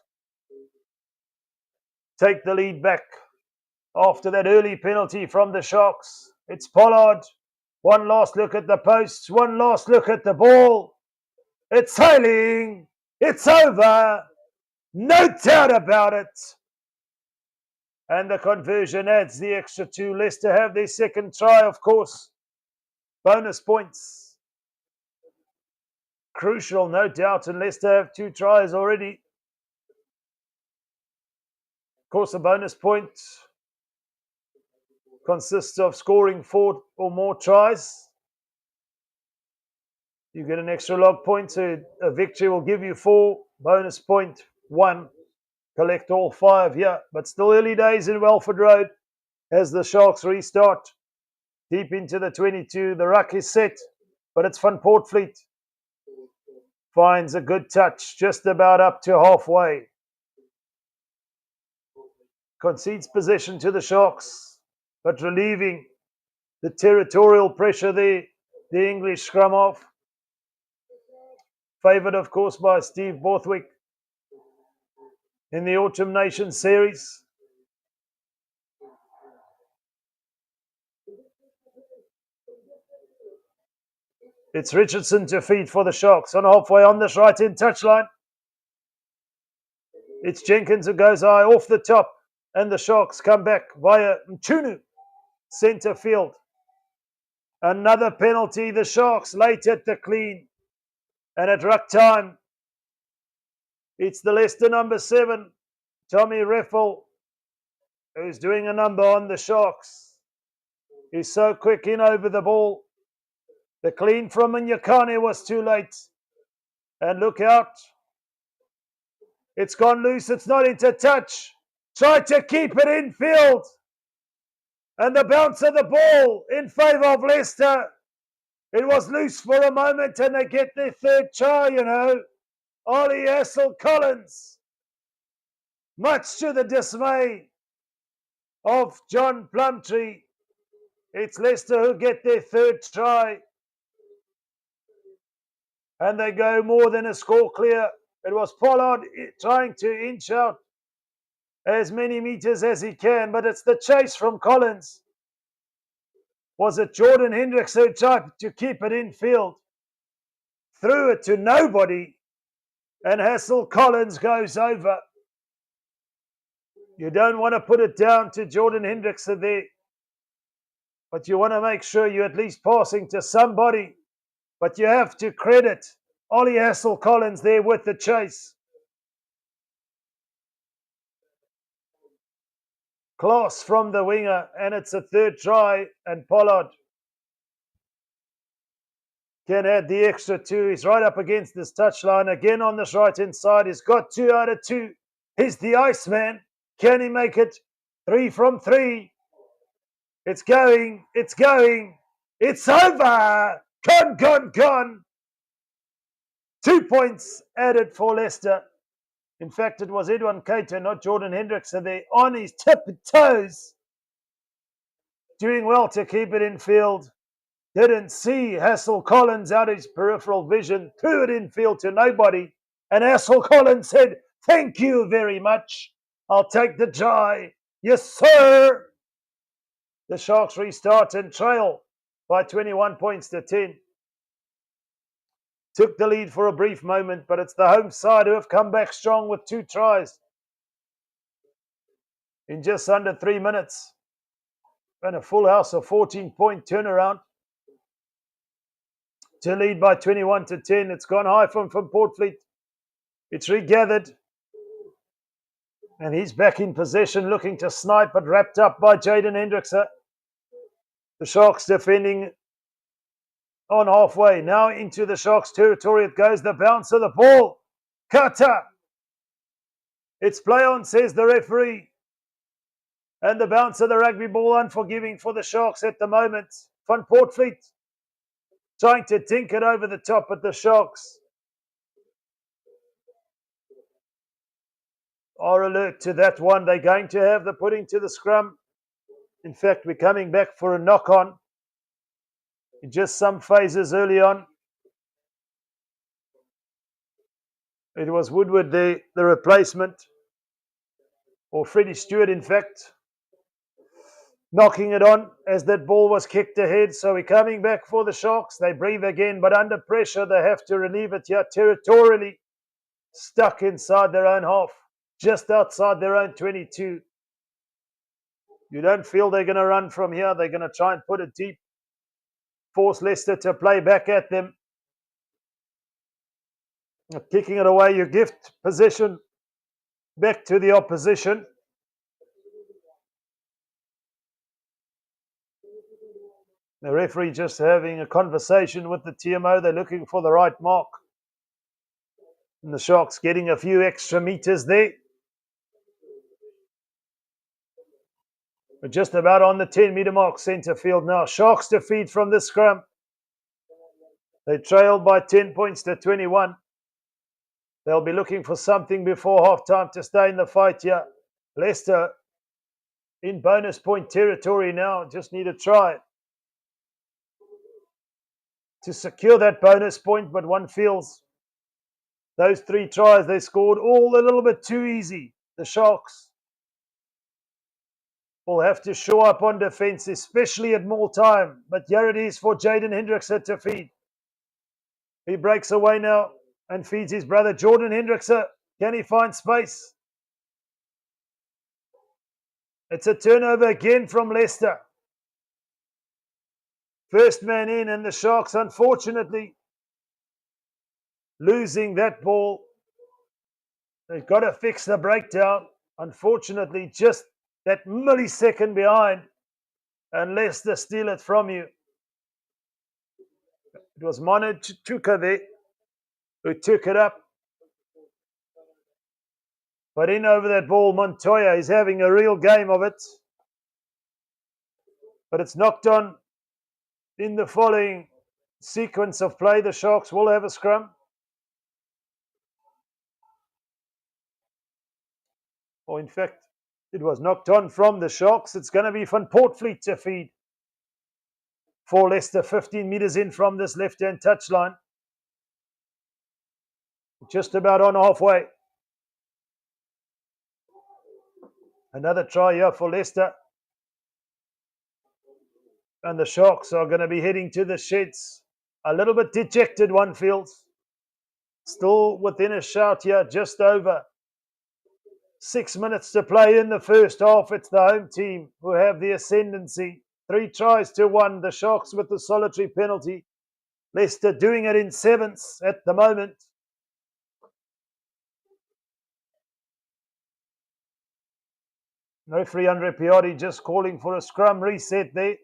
Take the lead back after that early penalty from the Sharks. It's Pollard. One last look at the posts. One last look at the ball. It's sailing. It's over. No doubt about it. And the conversion adds the extra 2. Leicester have their second try, of course. Bonus points. Crucial, no doubt, and Leicester have 2 tries already. Of course, a bonus point consists of scoring 4 or more tries. You get an extra log point, so a victory will give you 4. Bonus point 1. Collect all 5 here, but still early days in Welford Road as the Sharks restart. Deep into the 22, the ruck is set, but it's Van Poortvliet. Finds a good touch, just about up to halfway. Concedes possession to the Sharks, but relieving the territorial pressure there, the English scrum off. Favoured, of course, by Steve Borthwick in the Autumn Nations Series. It's Richardson to feed for the Sharks on halfway on this right-hand touchline. It's Jenkins who goes high off the top, and the Sharks come back via Mchunu, centre field. Another penalty, the Sharks late at the clean. And at ruck time, it's the Leicester number 7, Tommy Reffel, who's doing a number on the Sharks. He's so quick in over the ball. The clean from Nyakane was too late. And look out. It's gone loose. It's not into touch. Tried to keep it in field. And the bounce of the ball in favour of Leicester. It was loose for a moment and they get their third try, you know. Ollie Hassel-Collins. Much to the dismay of John Plumtree. It's Leicester who get their third try. And they go more than a score clear. It was Pollard trying to inch out as many meters as he can, but it's the chase from Collins. Was it Jordan Hendricks who tried to keep it in field? Threw it to nobody, and Hassel-Collins goes over. You don't want to put it down to Jordan Hendricks there, but you want to make sure you're at least passing to somebody. But you have to credit Ollie Hassel-Collins there with the chase. Class from the winger, and it's a third try, and Pollard can add the extra 2. He's right up against this touchline. Again on this right-hand side. He's got 2 out of 2. He's the Iceman. Can he make it? 3 from 3. It's going. It's going. It's over. Gone. 2 points added for Leicester. In fact, it was Edwin Cater, not Jordan Hendricks, and they're on his tippy toes. Doing well to keep it in field. Didn't see Hassel-Collins out of his peripheral vision. Threw it in field to nobody. And Hassel-Collins said, "Thank you very much. I'll take the try. Yes, sir." The Sharks restart and trail by 21 points to 10. Took the lead for a brief moment, but it's the home side who have come back strong with 2 tries in just under 3 minutes. And a full house of 14-point turnaround to lead by 21 to 10. It's gone high from Port Fleet. It's regathered. And he's back in possession, looking to snipe, but wrapped up by Jaden Hendrickse. The Sharks defending on halfway. Now into the Sharks territory. It goes, the bounce of the ball. Kata. It's play on, says the referee. And the bounce of the rugby ball, unforgiving for the Sharks at the moment. Van Poortvliet trying to tink it over the top at the Sharks. Are alert to that one. They're going to have the putting to the scrum. In fact, we're coming back for a knock-on in just some phases early on. It was Woodward, the replacement, or Freddie Stewart, in fact, knocking it on as that ball was kicked ahead. So we're coming back for the Sharks. They breathe again, but under pressure, they have to relieve it here territorially, stuck inside their own half, just outside their own 22. You don't feel they're going to run from here. They're going to try and put it deep, force Leicester to play back at them. Kicking it away, you gift possession back to the opposition. The referee just having a conversation with the TMO. They're looking for the right mark. And the Sharks getting a few extra meters there. We're just about on the 10-meter mark, centre field now. Sharks to feed from the scrum. They trailed by 10 points to 21. They'll be looking for something before half-time to stay in the fight here. Leicester in bonus point territory now. Just need a try to secure that bonus point, but one feels those 3 tries they scored all a little bit too easy. The Sharks will have to show up on defence, especially at more time. But here it is for Jaden Hendrickse to feed. He breaks away now and feeds his brother Jordan Hendrickse. Can he find space? It's a turnover again from Leicester. First man in, and the Sharks, unfortunately, losing that ball. They've got to fix the breakdown. Unfortunately, just that millisecond behind, and Leicester steal it from you. It was Manu Tuka there who took it up. But in over that ball, Montoya is having a real game of it. But it's knocked on in the following sequence of play. The Sharks will have a scrum. Or in fact, it was knocked on from the Sharks. It's going to be Van Portfleet to feed for Leicester, 15 metres in from this left-hand touchline. Just about on halfway. Another try here for Leicester. And the Sharks are going to be heading to the sheds. A little bit dejected, one feels. Still within a shout here, just over 6 minutes to play in the first half. It's the home team who have the ascendancy. 3 tries to 1. The Sharks with the solitary penalty. Leicester doing it in sevenths at the moment. Referee Andre Piotti just calling for a scrum reset there.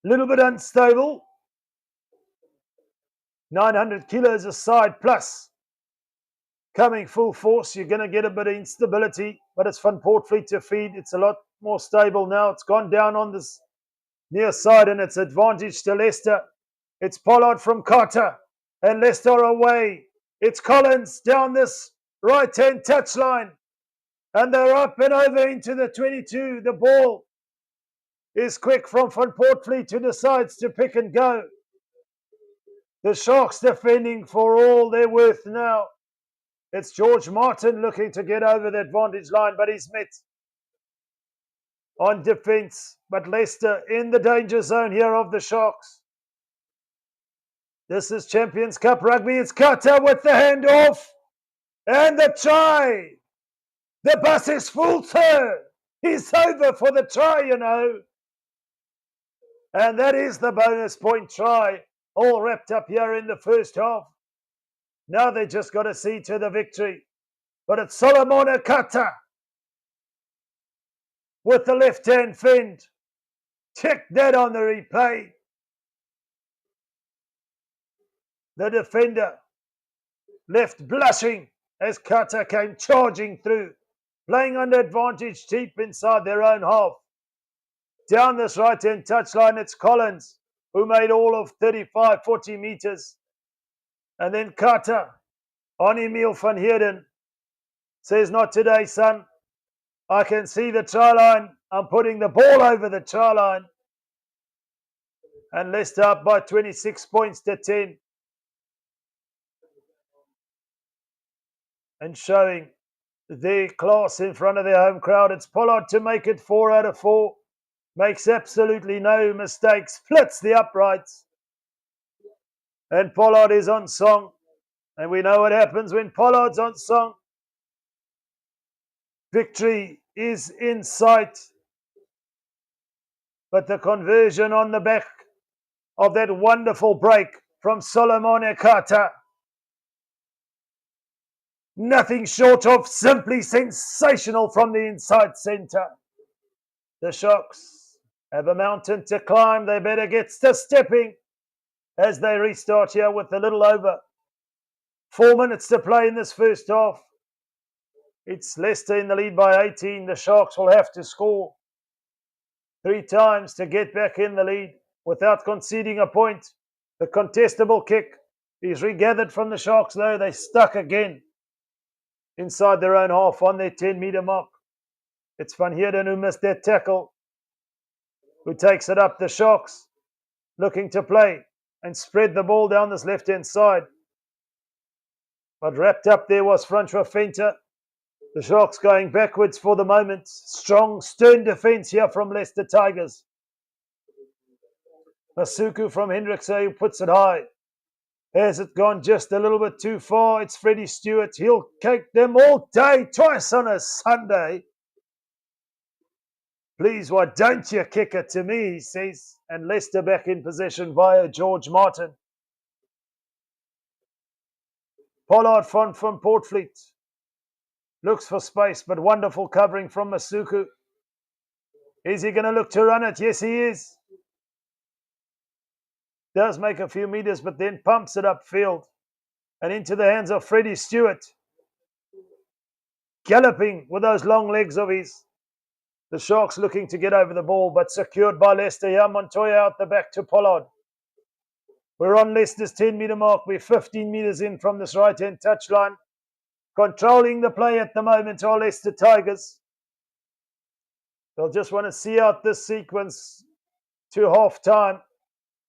Little bit unstable. 900 kilos aside plus. Coming full force, you're going to get a bit of instability, but it's Van Portfleet to feed. It's a lot more stable now. It's gone down on this near side, and it's advantage to Leicester. It's Pollard from Carter, and Leicester away. It's Collins down this right-hand touchline, and they're up and over into the 22. The ball is quick from Van Portfleet, who decides to pick and go. The Sharks defending for all they're worth now. It's George Martin looking to get over the advantage line, but he's met on defence. But Leicester in the danger zone here of the Sharks. This is Champions Cup rugby. It's Carter with the handoff. And the try. The bus is full, sir. He's over for the try, you know. And that is the bonus point try. All wrapped up here in the first half. Now they just got to see to the victory. But it's Solomon Akata with the left-hand fend. Check that on the replay. The defender left blushing as Kata came charging through, playing under advantage deep inside their own half. Down this right-hand touchline, it's Collins, who made all of 35, 40 metres. And then Carter on Emil van Heerden says, not today, son. I can see the try line. I'm putting the ball over the try line. And Leicester up by 26 points to 10. And showing their class in front of their home crowd. It's Pollard to make it 4 out of 4. Makes absolutely no mistakes. Splits the uprights. And Pollard is on song. And we know what happens when Pollard's on song. Victory is in sight. But the conversion on the back of that wonderful break from Solomon Akata. Nothing short of simply sensational from the inside centre. The Sharks have a mountain to climb. They better get to stepping as they restart here with a little over 4 minutes to play in this first half. It's Leicester in the lead by 18. The Sharks will have to score 3 times to get back in the lead without conceding a point. The contestable kick is regathered from the Sharks, though. They stuck again inside their own half on their 10-metre mark. It's Van Heerden who missed that tackle, who takes it up. The Sharks looking to play and spread the ball down this left-hand side. But wrapped up there was Francois Venter. The Sharks going backwards for the moment. Strong, stern defence here from Leicester Tigers. Masuku from Hendrickse who puts it high. Has it gone just a little bit too far? It's Freddie Stewart. He'll cake them all day, twice on a Sunday. Please, why don't you kick it to me, he says. And Leicester back in possession via George Martin. Pollard from Portfleet. Looks for space, but wonderful covering from Masuku. Is he going to look to run it? Yes, he is. Does make a few meters, but then pumps it upfield. And into the hands of Freddie Stewart. Galloping with those long legs of his. The Sharks looking to get over the ball, but secured by Leicester here. Montoya out the back to Pollard. We're on Leicester's 10-metre mark. We're 15 metres in from this right-hand touchline. Controlling the play at the moment are Leicester Tigers. They'll just want to see out this sequence to half-time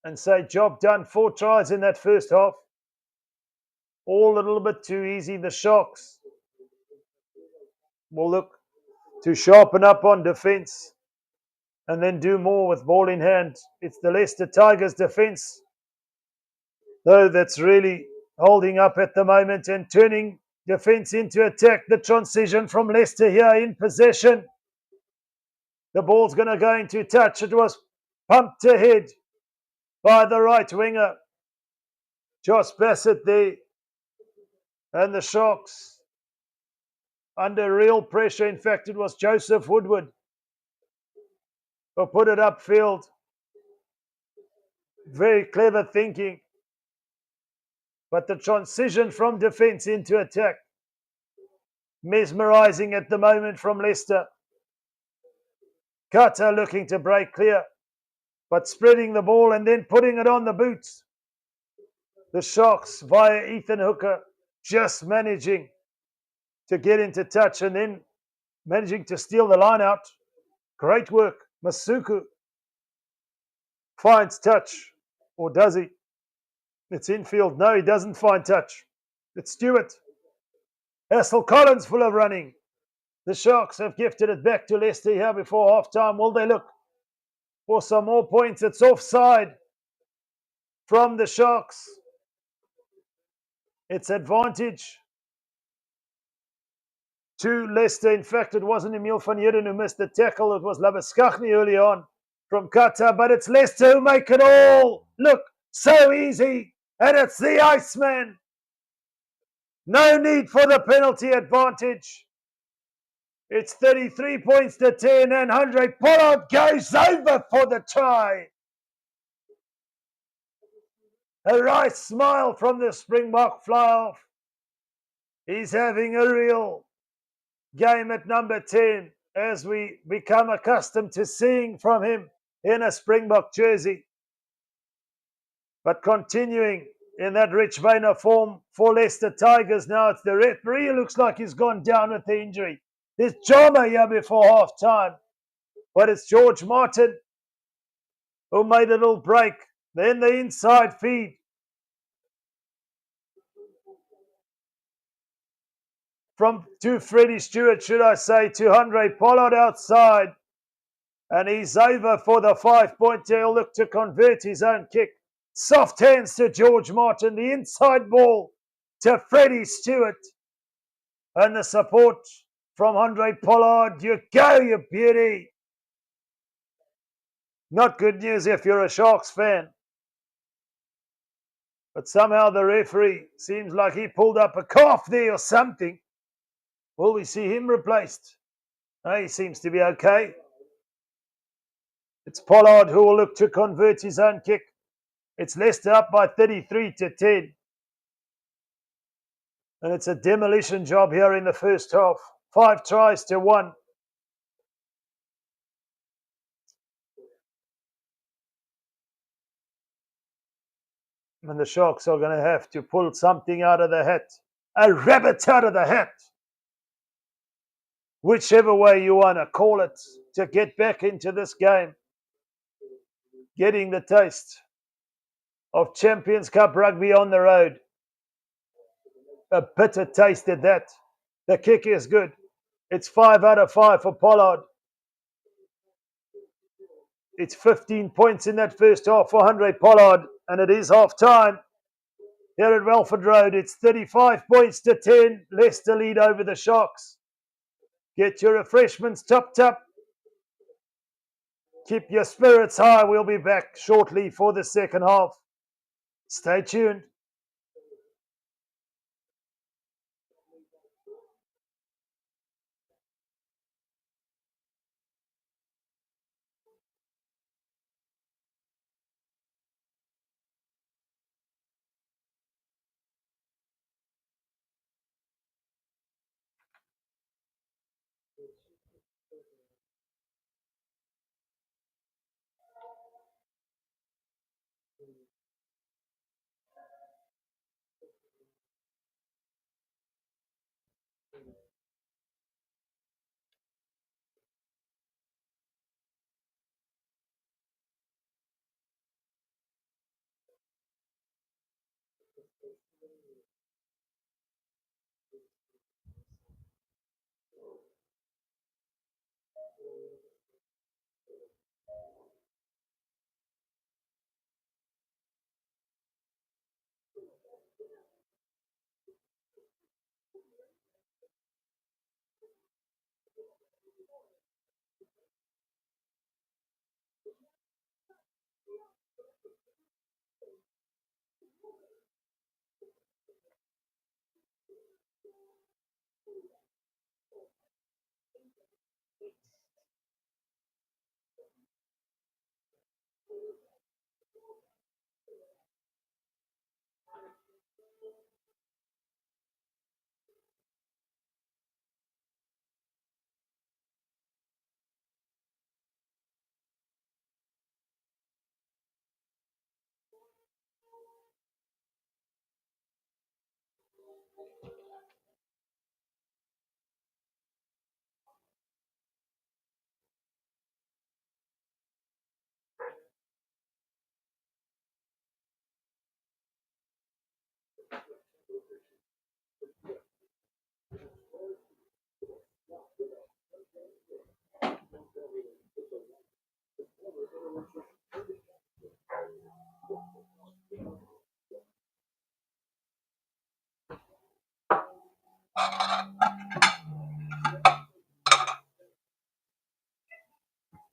and say, job done. 4 tries in that first half. All a little bit too easy. The Sharks will look to sharpen up on defence and then do more with ball in hand. It's the Leicester Tigers defence, though, that's really holding up at the moment and turning defence into attack. The transition from Leicester here in possession. The ball's going to go into touch. It was pumped ahead by the right winger, Josh Bassett there. And the Sharks under real pressure. In fact, it was Joseph Woodward who put it upfield. Very clever thinking. But the transition from defence into attack, mesmerising at the moment from Leicester. Carter looking to break clear, but spreading the ball and then putting it on the boots. The Sharks via Ethan Hooker just managing to get into touch and then managing to steal the line out. Great work. Masuku finds touch, or does he? It's infield. No, he doesn't find touch. It's Stewart. Hassel Collins full of running. The Sharks have gifted it back to Leicester here before half-time. Will they look for some more points? It's offside from the Sharks. It's advantage to Leicester. In fact, it wasn't Emil van Heerden who missed the tackle. It was Labuschagne early on from Qatar. But it's Leicester who make it all look so easy. And it's the Iceman. No need for the penalty advantage. It's 33 points to 10, and Andre Pollard goes over for the try. A right smile from the Springbok fly-off. He's having a real game at number 10, as we become accustomed to seeing from him in a Springbok jersey. But continuing in that rich vein of form for Leicester Tigers. Now it's the referee who looks like he's gone down with the injury. There's Jama here before half-time. But it's George Martin who made a little break. Then the inside feed. To Freddie Stewart, should I say, to Andre Pollard outside. And he's over for the 5-pointer. He'll look to convert his own kick. Soft hands to George Martin. The inside ball to Freddie Stewart. And the support from Andre Pollard. You go, you beauty. Not good news if you're a Sharks fan. But somehow the referee seems like he pulled up a calf there or something. Will we see him replaced? No, he seems to be okay. It's Pollard who will look to convert his own kick. It's Leicester up by 33 to 10. And it's a demolition job here in the first half. 5 tries to 1. And the Sharks are going to have to pull something out of the hat. A rabbit out of the hat. Whichever way you want to call it, to get back into this game. Getting the taste of Champions Cup rugby on the road. A bitter taste at that. The kick is good. It's 5 out of 5 for Pollard. It's 15 points in that first half for Andre Pollard, and it is half time. Here at Welford Road, it's 35 points to 10. Leicester lead over the Sharks. Get your refreshments topped up. Keep your spirits high. We'll be back shortly for the second half. Stay tuned.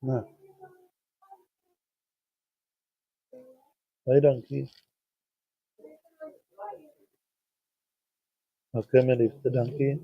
No. Hey, donkey. Okay, me leave the donkey.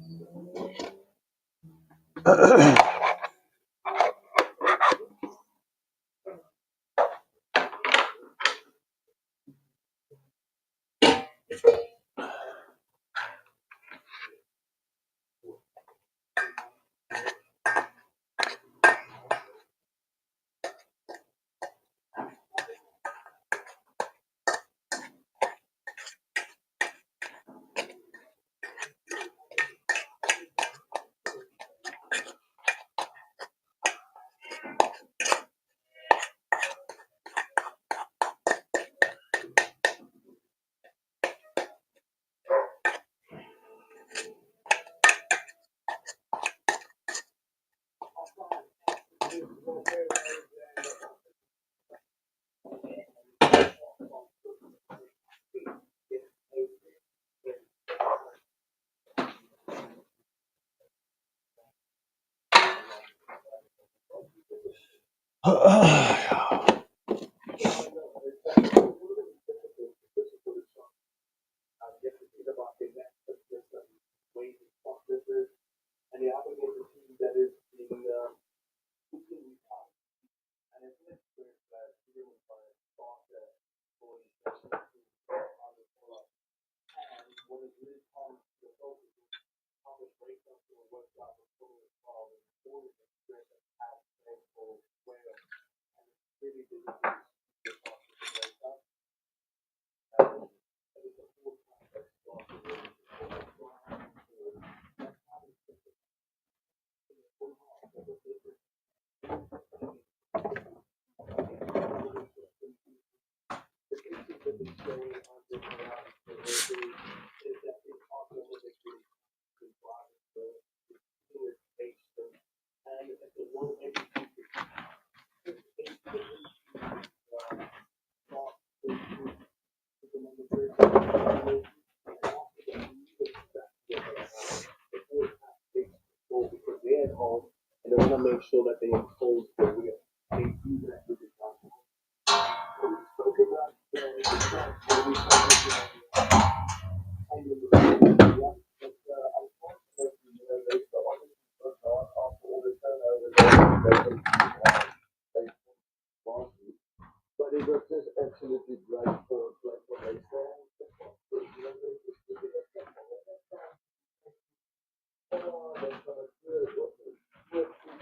sure that they impose the wheel. They do that with the time. We spoke about but it was just absolutely great for Leicester.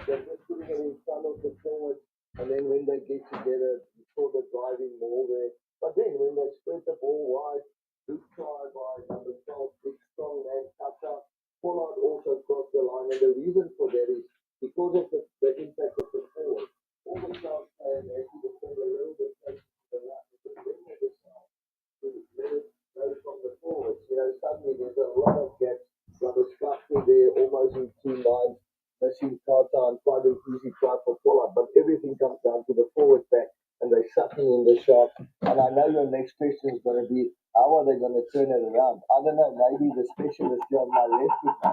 They're just putting it in front of the forward, and then when they get together, you saw the driving more there. But then when they spread the ball wide, good try by number 12, big strong man, Kata. Pollard also crossed the line, and the reason for that is because of the impact of the forward. All the South players have to defend a little bit closer to the left, because when they decide to let it go from the forwards, suddenly there's a lot of gaps. Rubber structure there, almost in 2 lines. Missing Kata and quite an easy try for Pollard, but everything comes down to the forward pack, and they're sucking in the shot. And I know your next question is going to be, how are they going to turn it around? I don't know, maybe the specialist here on my left with me.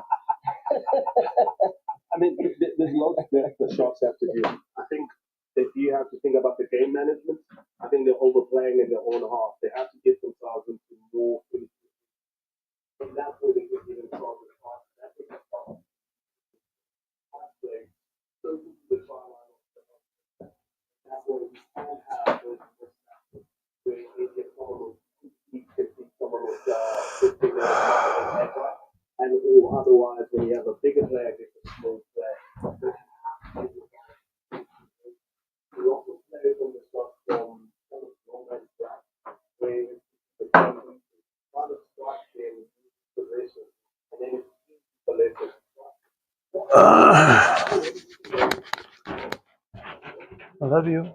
I mean, there's lots that the shots have to do. I think that you have to think about the game management. I think they're overplaying in their own half. They have to get themselves into more. And that's where they get even stronger. That's what the problem. The trial line. That's what we can have with where you get someone who's someone who's 15 minutes and or otherwise when you have a bigger player gets a small player. We also play from the start from long back where the game try to strike them possession and then it's the left. I love you.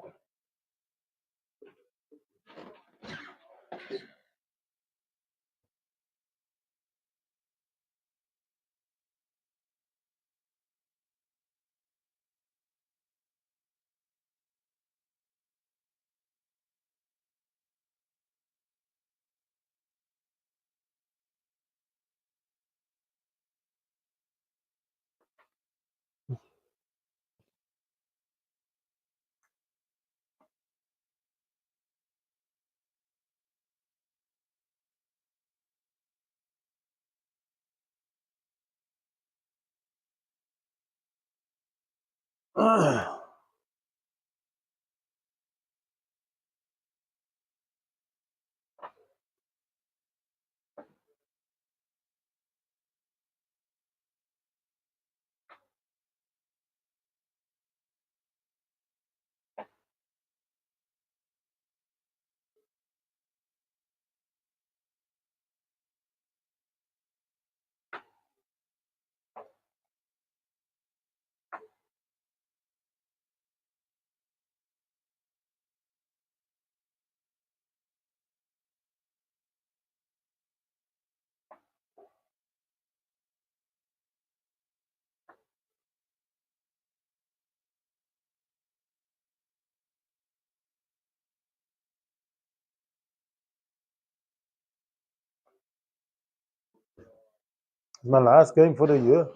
It's my last game for the year.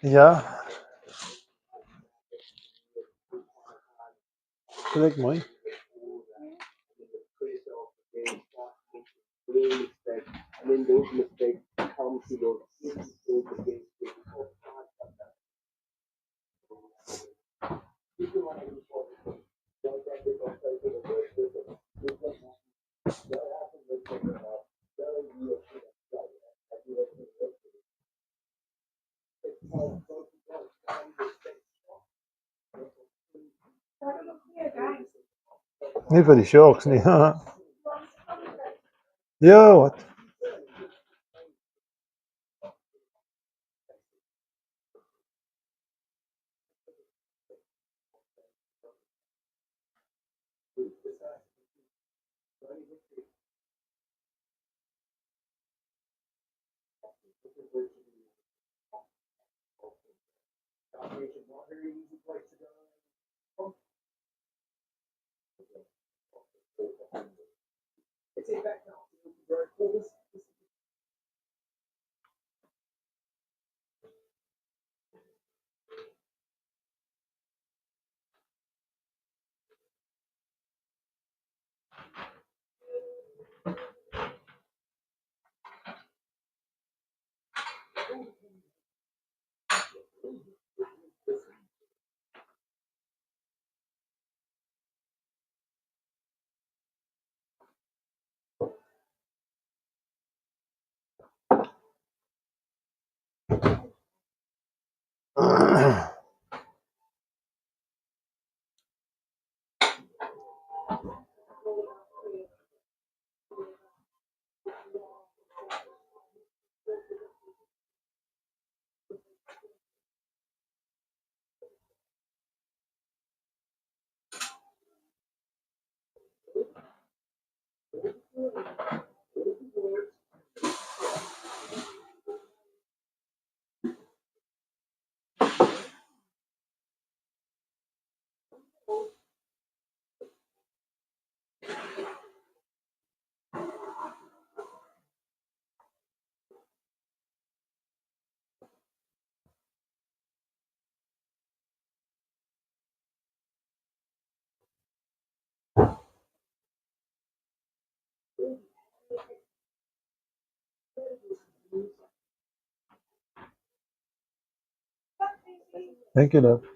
Ja. Correct, mooi. And then those mistakes come to those Niet voor die Sharks, niet. Ja, wat? Thank you, love.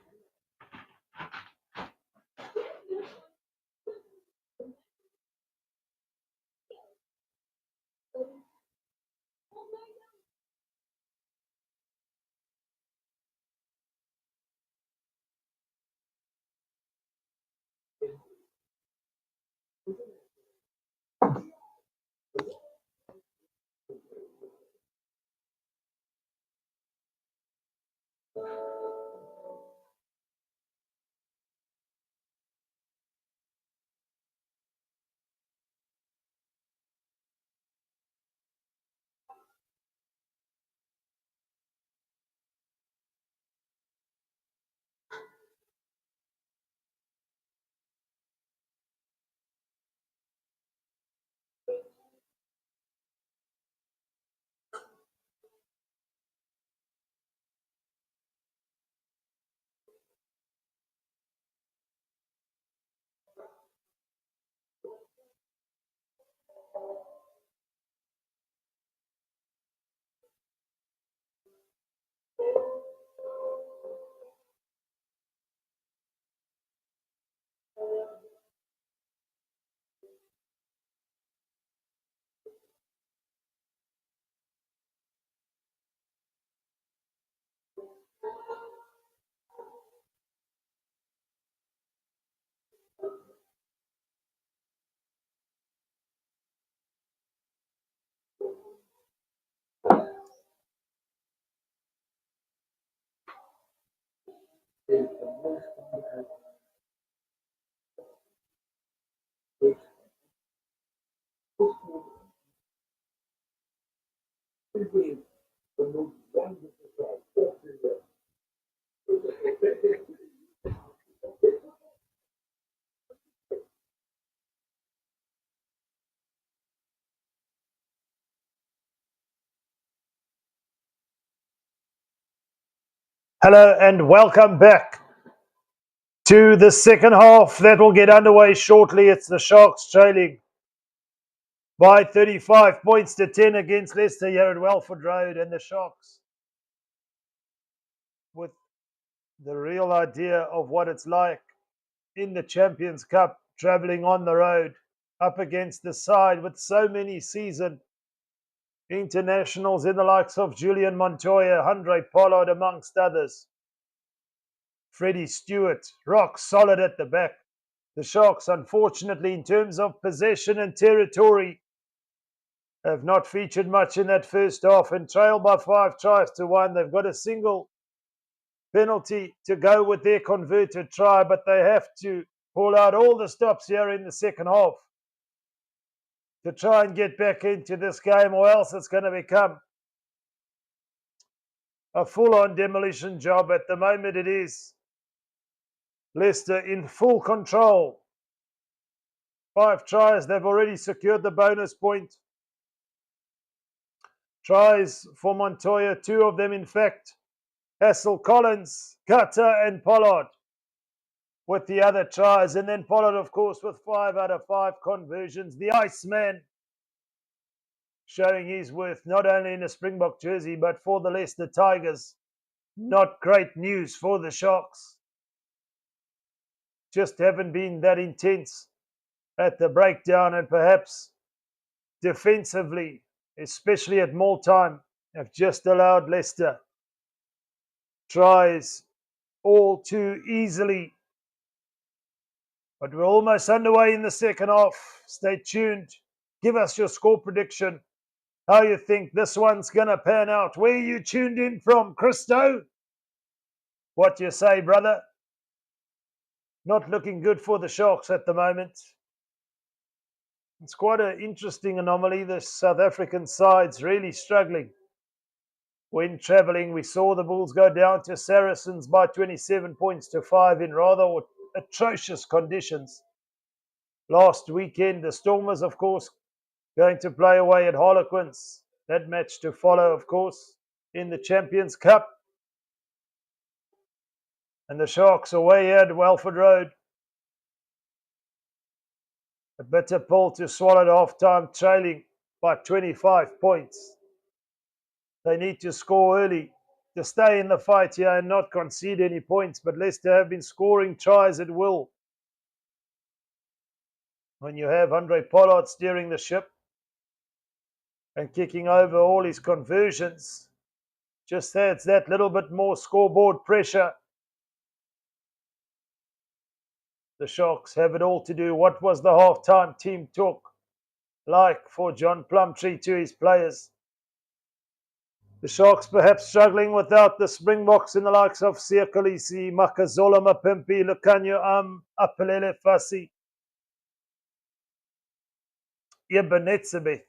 is the most which is the most wonderful side. Hello and welcome back to the second half that will get underway shortly. It's the Sharks trailing by 35 points to 10 against Leicester here at Welford Road, and the Sharks with the real idea of what it's like in the Champions Cup, travelling on the road up against the side with so many seasoned internationals in the likes of Julian Montoya, Andre Pollard amongst others. Freddie Stewart, rock solid at the back. The Sharks, unfortunately, in terms of possession and territory, have not featured much in that first half and trail by 5 tries to 1. They've got a single penalty to go with their converted try, but they have to pull out all the stops here in the second half to try and get back into this game, or else it's going to become a full-on demolition job. At the moment it is Leicester in full control. 5 tries, they've already secured the bonus point. Tries for Montoya, 2 of them in fact. Hassel, Collins, Cutter and Pollard with the other tries. And then Pollard, of course, with 5 out of 5 conversions. The Iceman showing his worth not only in a Springbok jersey but for the Leicester Tigers. Not great news for the Sharks. Just haven't been that intense at the breakdown, and perhaps defensively, especially at more time, have just allowed Leicester tries all too easily. But we're almost underway in the second half. Stay tuned. Give us your score prediction. How you think this one's going to pan out. Where you tuned in from, Christo? What you say, brother? Not looking good for the Sharks at the moment. It's quite an interesting anomaly. The South African side's really struggling. When travelling, we saw the Bulls go down to Saracens by 27 points to 5 in rather atrocious conditions. Last weekend, the Stormers, of course, going to play away at Harlequins. That match to follow, of course, in the Champions Cup. And the Sharks away here at Welford Road. A bitter pill to swallow at half-time, trailing by 25 points. They need to score early to stay in the fight here and not concede any points, but Leicester have been scoring tries at will. When you have Andre Pollard steering the ship and kicking over all his conversions, just adds that little bit more scoreboard pressure. The Sharks have it all to do. What was the half-time team talk like for John Plumtree to his players? The Sharks perhaps struggling without the Springboks in the likes of Siakolisi, Makazola Mapimpi, Lucanio Apelele Fasi, Ebenetsebeth,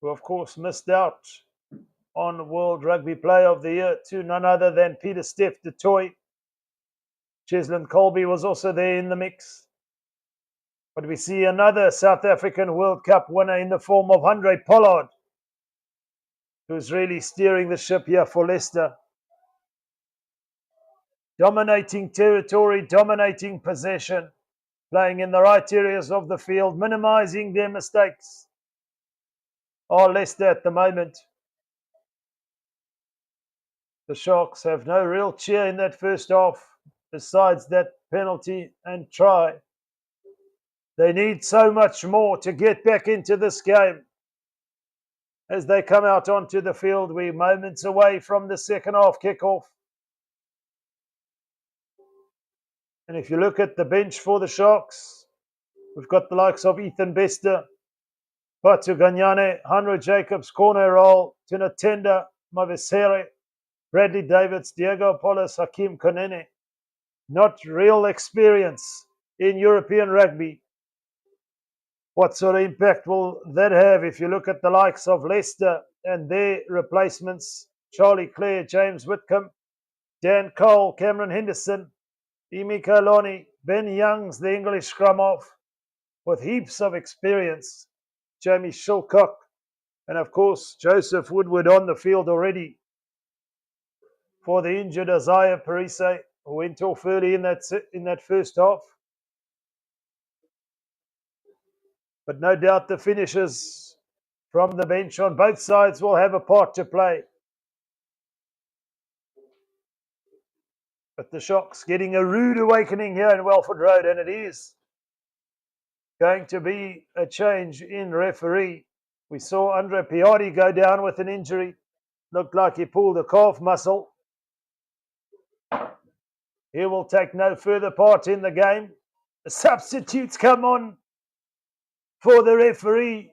who of course missed out on World Rugby Player of the Year to none other than Peter Steph du Toit. Cheslin Colby was also there in the mix. But we see another South African World Cup winner in the form of Andre Pollard, who's really steering the ship here for Leicester. Dominating territory, dominating possession, playing in the right areas of the field, minimizing their mistakes. Are Leicester at the moment. The Sharks have no real cheer in that first half, besides that penalty and try. They need so much more to get back into this game. As they come out onto the field, we're moments away from the second half kickoff. And if you look at the bench for the Sharks, we've got the likes of Ethan Bester, Patu Ganyane, Hanro Jacobs, Corner Roll, Tinatenda, Mavesere, Bradley Davids, Diego Apollos, Hakim Konene. Not real experience in European rugby. What sort of impact will that have if you look at the likes of Leicester and their replacements? Charlie Clare, James Whitcomb, Dan Cole, Cameron Henderson, Imi Kaloni, Ben Youngs, the English scrum off, with heaps of experience. Jamie Shilcock, and of course Joseph Woodward on the field already for the injured Isaiah Parise, who went off early in that first half. But no doubt the finishers from the bench on both sides will have a part to play. But the Sharks getting a rude awakening here in Welford Road, and it is going to be a change in referee. We saw Andre Piatti go down with an injury. Looked like he pulled a calf muscle. He will take no further part in the game. The substitutes come on for the referee.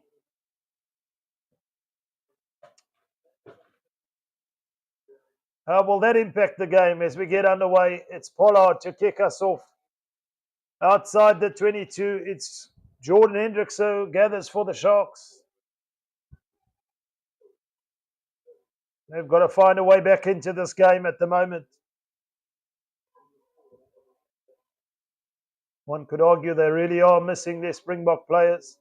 How will that impact the game as we get underway? It's Pollard to kick us off. Outside the 22, it's Jordan Hendricks who gathers for the Sharks. They've got to find a way back into this game at the moment. One could argue they really are missing their Springbok players.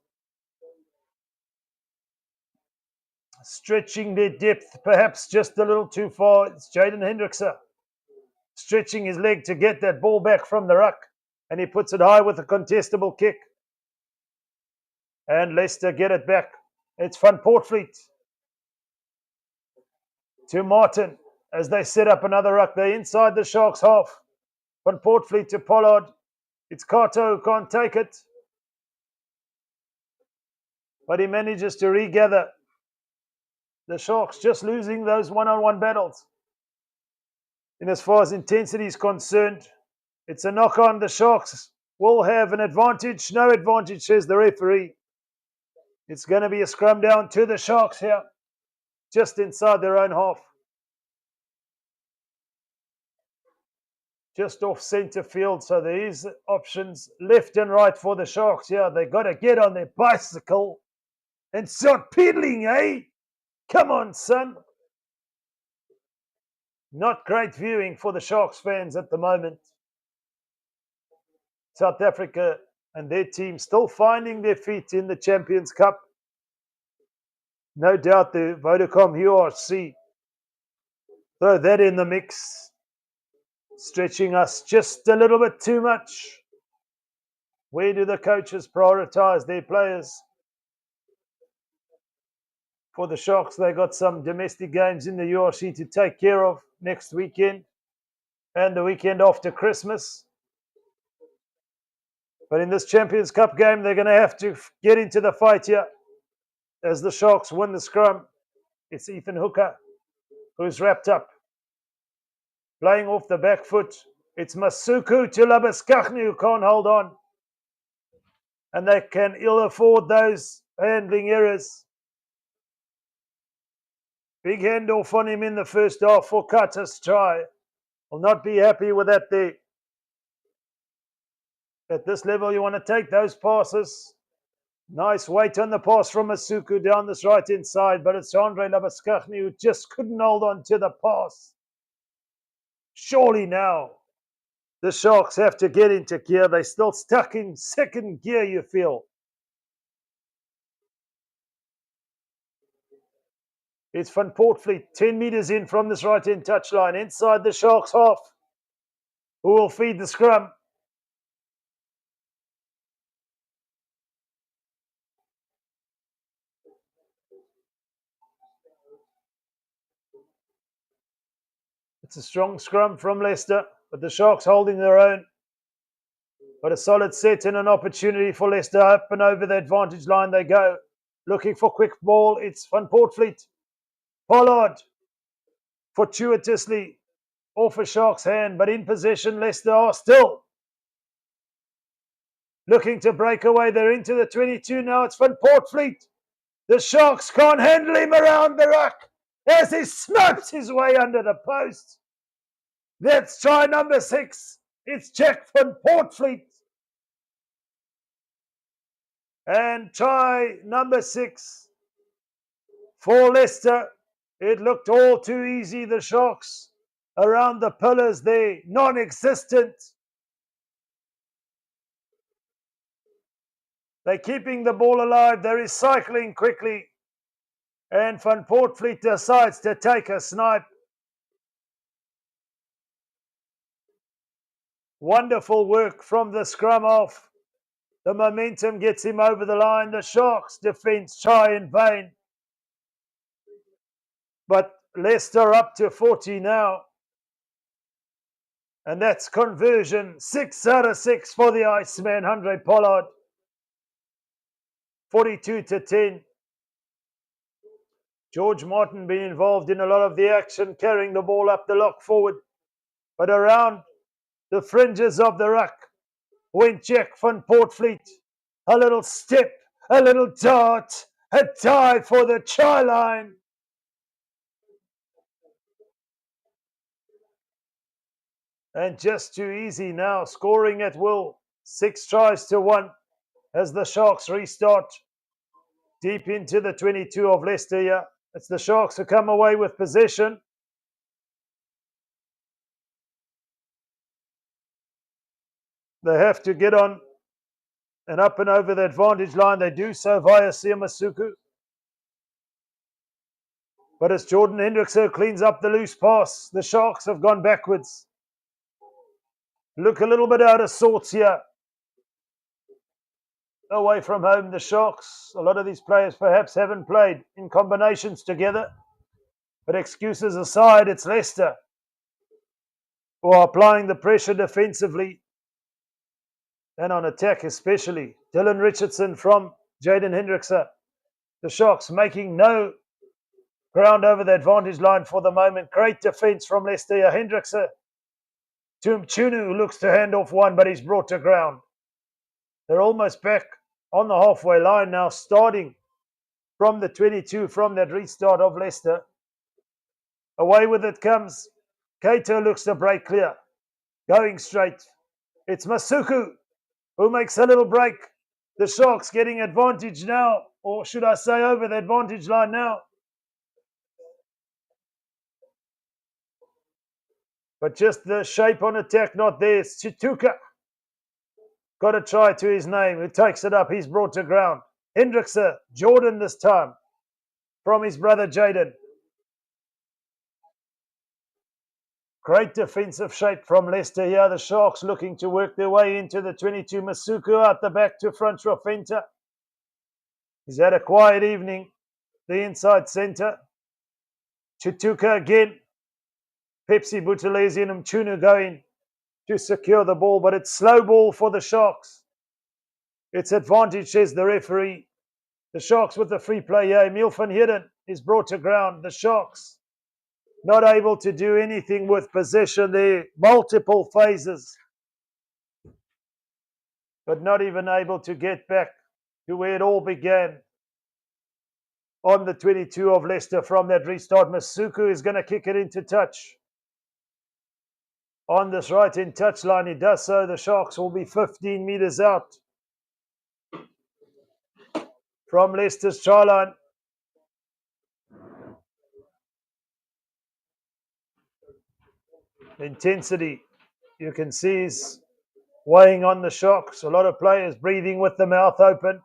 Stretching their depth perhaps just a little too far. It's Jaden Hendrickse stretching his leg to get that ball back from the ruck, and he puts it high with a contestable kick. And Leicester get it back. It's Van Poortvliet to Martin as they set up another ruck. They're inside the Sharks half. Van Poortvliet to Pollard. It's Kato who can't take it, but he manages to regather. The Sharks just losing those one-on-one battles. And as far as intensity is concerned, it's a knock-on. The Sharks will have an advantage. No advantage, says the referee. It's going to be a scrum down to the Sharks here, just inside their own half. Just off centre field, so there is options left and right for the Sharks here. They got to get on their bicycle and start pedaling, eh? Come on, son. Not great viewing for the Sharks fans at the moment. South Africa and their team still finding their feet in the Champions Cup. No doubt the Vodacom URC throw that in the mix. Stretching us just a little bit too much. Where do the coaches prioritize their players? For the Sharks, they got some domestic games in the URC to take care of next weekend and the weekend after Christmas. But in this Champions Cup game, they're going to have to get into the fight here as the Sharks win the scrum. It's Ethan Hooker who's wrapped up. Playing off the back foot, it's Masuku to Labaskachny who can't hold on. And they can ill afford those handling errors. Big handoff on him in the first half for Carter's try. Will not be happy with that there. At this level, you want to take those passes. Nice weight on the pass from Masuku down this right-hand side, but it's Andre Labaskachny who just couldn't hold on to the pass. Surely now, the Sharks have to get into gear. They're still stuck in second gear, you feel. It's Van Portfleet, 10 metres in from this right-hand touchline, inside the Sharks' half, who will feed the scrum. It's a strong scrum from Leicester, but the Sharks holding their own. But a solid set and an opportunity for Leicester. Up and over the advantage line they go. Looking for quick ball. It's Van Portfleet. Pollard fortuitously off a Sharks' hand, but in possession, Leicester are still looking to break away. They're into the 22 now. It's Van Portfleet. The Sharks can't handle him around the ruck as he snipes his way under the post. That's try number 6. It's Jack Van Portfleet. And try number 6 for Leicester. It looked all too easy. The Sharks around the pillars there, non-existent. They're keeping the ball alive. They're recycling quickly. And Van Portfleet decides to take a snipe. Wonderful work from the scrum off. The momentum gets him over the line. The Sharks defense try in vain. But Leicester up to 40 now. And that's conversion. 6 out of 6 for the Iceman, Andre Pollard. 42-10. George Martin being involved in a lot of the action, carrying the ball up the lock forward. But around the fringes of the ruck went Jack Van Portfleet. A little step, a little dart, a dive for the try line. And just too easy now, scoring at will. 6 tries to 1 as the Sharks restart deep into the 22 of Leicester here. It's the Sharks who come away with possession. They have to get on and up and over the advantage line. They do so via Siamasuku. But as Jordan Hendrickson cleans up the loose pass, the Sharks have gone backwards. Look a little bit out of sorts here. Away from home, the Sharks, a lot of these players perhaps haven't played in combinations together. But excuses aside, it's Leicester who are applying the pressure defensively and on attack especially. Dylan Richardson from Jaden Hendrickson. The Sharks making no ground over the advantage line for the moment. Great defence from Leicester here. Hendrickson to Mchunu, who looks to hand off one, but he's brought to ground. They're almost back on the halfway line now, starting from the 22 from that restart of Leicester. Away with it comes. Kato looks to break clear. Going straight. It's Masuku who makes a little break. The Sharks getting advantage now, or should I say over the advantage line now. But just the shape on attack not there. It's Chituka. Got a try to his name. Who takes it up. He's brought to ground. Hendrickson, Jordan this time. From his brother Jaden. Great defensive shape from Leicester here. The Sharks looking to work their way into the 22. Masuku out the back to front row Fenter. He's had a quiet evening. the inside centre. Chituka again. Pepsi Buthelezi and Mchunu going to secure the ball, but it's slow ball for the Sharks. It's advantage, says the referee. The Sharks with the free play here. Emil van Heerden is brought to ground. The Sharks not able to do anything with possession there. Multiple phases, but not even able to get back to where it all began. On the 22 of Leicester from that restart, Masuku is going to kick it into touch. On this right-hand touchline, he does so. The Sharks will be 15 metres out from Leicester's try line. Intensity, you can see, is weighing on the Sharks. A lot of players breathing with the mouth open.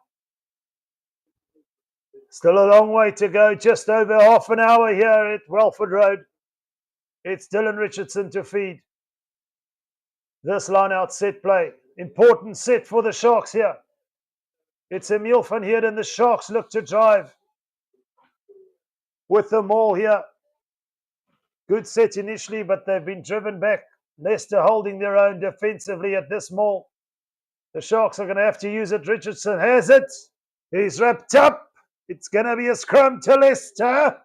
Still a long way to go, just over half an hour here at Welford Road. It's Dylan Richardson to feed. This line-out set play. Important set for the Sharks here. It's Emil van Heerden. The Sharks look to drive with the maul here. Good set initially, but they've been driven back. Leicester holding their own defensively at this maul. The Sharks are going to have to use it. Richardson has it. He's wrapped up. It's going to be a scrum to Leicester.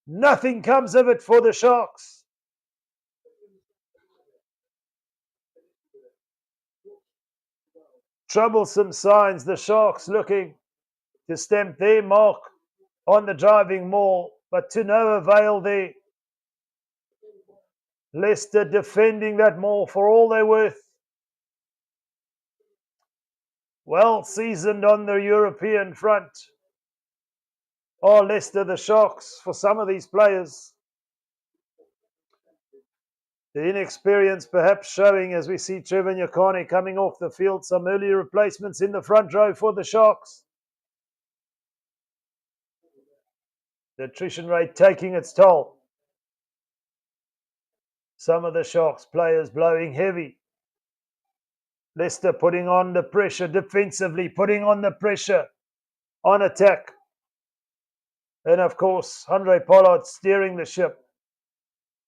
Nothing comes of it for the Sharks. Troublesome signs. The Sharks looking to stamp their mark on the driving maul, but to no avail there. Leicester defending that maul for all they're worth. Well seasoned on the European front. Oh, Leicester, the Sharks, for some of these players. The inexperience perhaps showing as we see Trevor Nyakane coming off the field. Some early replacements in the front row for the Sharks. The attrition rate taking its toll. Some of the Sharks players blowing heavy. Leicester putting on the pressure defensively, putting on the pressure on attack. And of course, Andre Pollard steering the ship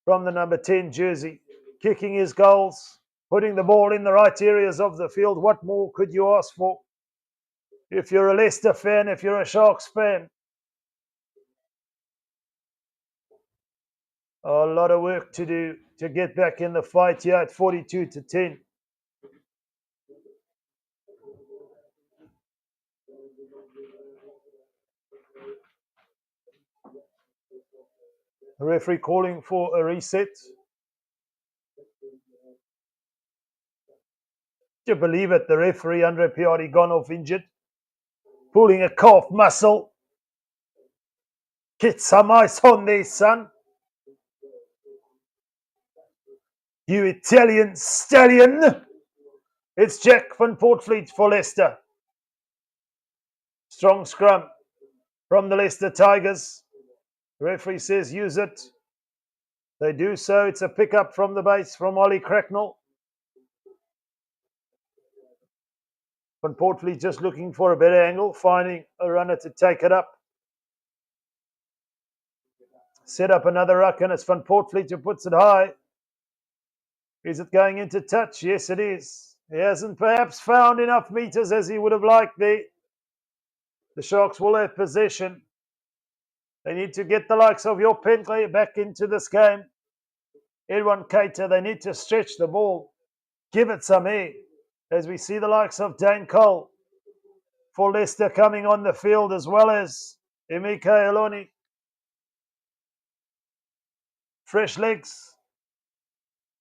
from the number 10 jersey, kicking his goals, putting the ball in the right areas of the field. What more could you ask for? If you're a Leicester fan, if you're a Sharks fan. A lot of work to do to get back in the fight here at 42-10. The referee calling for a reset. Do you believe it? The referee, Andre Piatti, gone off injured. Pulling a calf muscle. Get some ice on there, son. You Italian stallion. It's Jack van Portfleet for Leicester. Strong scrum from the Leicester Tigers. The referee says use it. They do so. It's a pickup from the base from Ollie Cracknell. Van Portfleet just looking for a better angle, finding a runner to take it up. Set up another ruck, and it's Van Portfleet who puts it high. Is it going into touch? Yes, it is. He hasn't perhaps found enough meters as he would have liked there. The Sharks will have possession. They need to get the likes of your Pentley back into this game. Edwin Keita, they need to stretch the ball. Give it some air. As we see the likes of Dane Cole for Leicester coming on the field, as well as Emeka Eloni. Fresh legs.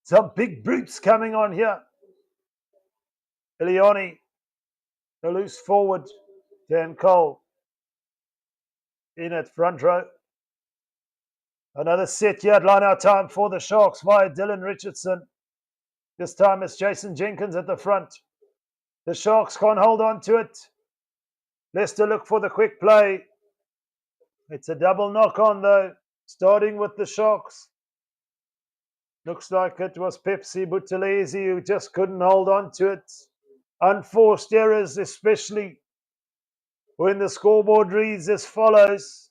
Some big brutes coming on here. Ilioni, a loose forward. Dan Cole in at front row. Another set yard line out time for the Sharks via Dylan Richardson. This time it's Jason Jenkins at the front. The Sharks can't hold on to it. Leicester look for the quick play. It's a double knock on though, starting with the Sharks. Looks like it was Pepsi Buthelezi who just couldn't hold on to it. Unforced errors, especially When the scoreboard reads as follows,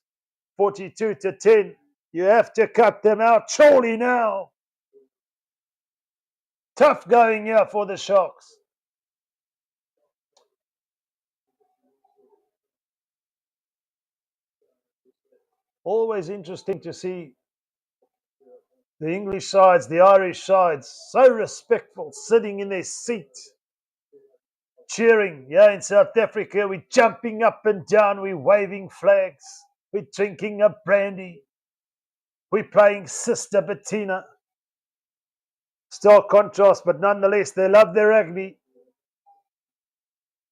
42-10, you have to cut them out surely now. Tough going here for the Sharks. Always interesting to see the English sides, the Irish sides, so respectful, sitting in their seat, cheering. Yeah, in South Africa, we're jumping up and down, we're waving flags, we're drinking a brandy, we're playing Sister Bettina. Stark contrast, but nonetheless, they love their rugby.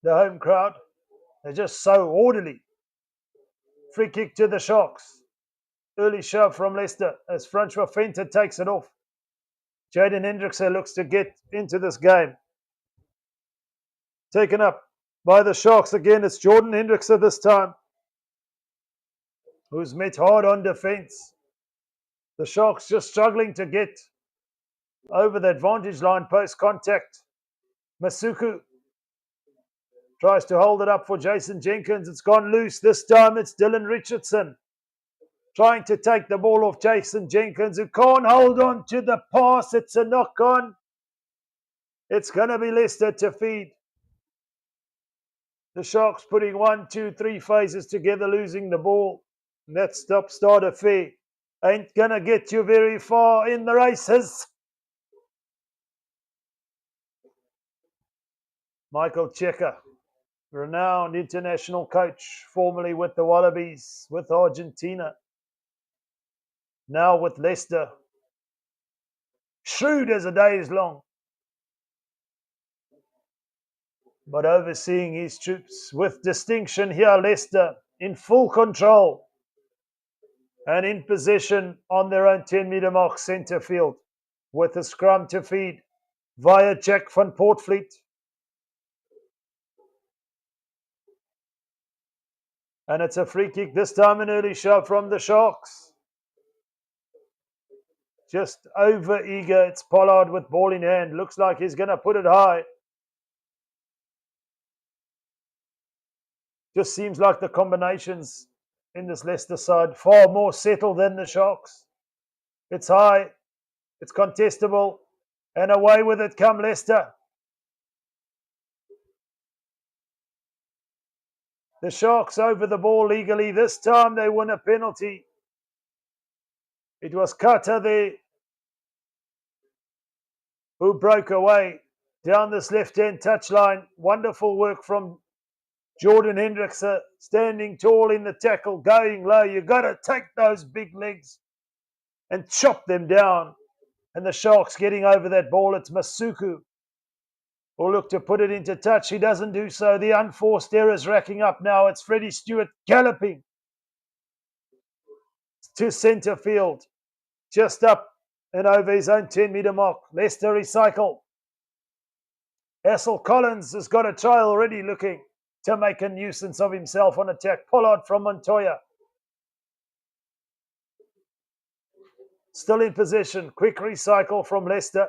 The home crowd, they're just so orderly. Free kick to the Sharks. Early shove from Leicester as Francois Venter takes it off. Jaden Hendrickse looks to get into this game. Taken up by the Sharks again. It's Jordan Hendrickse this time, who's met hard on defence. The Sharks just struggling to get over the advantage line post contact. Masuku tries to hold it up for Jason Jenkins. It's gone loose. This time it's Dylan Richardson trying to take the ball off Jason Jenkins, who can't hold on to the pass. It's a knock on. It's going to be Leicester to feed. The Sharks putting 1, 2, 3 phases together, losing the ball. That stop-start affair ain't going to get you very far in the races. Michael Cheika, renowned international coach, formerly with the Wallabies, with Argentina, now with Leicester. Shrewd as a day is long, but overseeing his troops with distinction here. Leicester in full control and in possession on their own 10-metre mark centre field, with a scrum to feed via Jack van Poortvliet. And it's a free kick, this time an early shove from the Sharks. Just over eager. It's Pollard with ball in hand. Looks like he's going to put it high. Just seems like the combinations in this Leicester side far more settled than the Sharks. It's high. It's contestable. And away with it come Leicester. The Sharks over the ball legally. This time they win a penalty. It was Carter there who broke away down this left-hand touchline. Wonderful work from Jordan Hendrickse, standing tall in the tackle, going low. You've got to take those big legs and chop them down. And the Sharks getting over that ball. It's Masuku who'll look to put it into touch. He doesn't do so. The unforced errors racking up now. It's Freddie Stewart galloping to centre field, just up and over his own 10-metre mark. Leicester recycle. Hassel Collins has got a try already, looking to make a nuisance of himself on attack. Pollard from Montoya. Still in possession. Quick recycle from Leicester.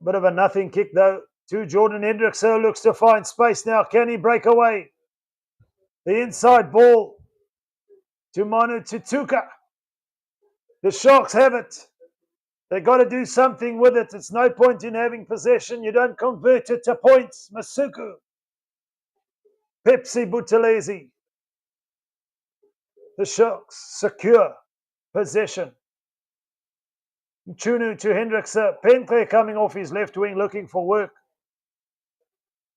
Bit of a nothing kick though to Jordan Hendrickse. Looks to find space now. Can he break away? The inside ball to Manu Tutuka. The Sharks have it. They've got to do something with it. It's no point in having possession. You don't convert it to points. Masuku. Pepsi Buthelezi. The Sharks secure possession. Chunu to Hendrickse. Penclair coming off his left wing looking for work.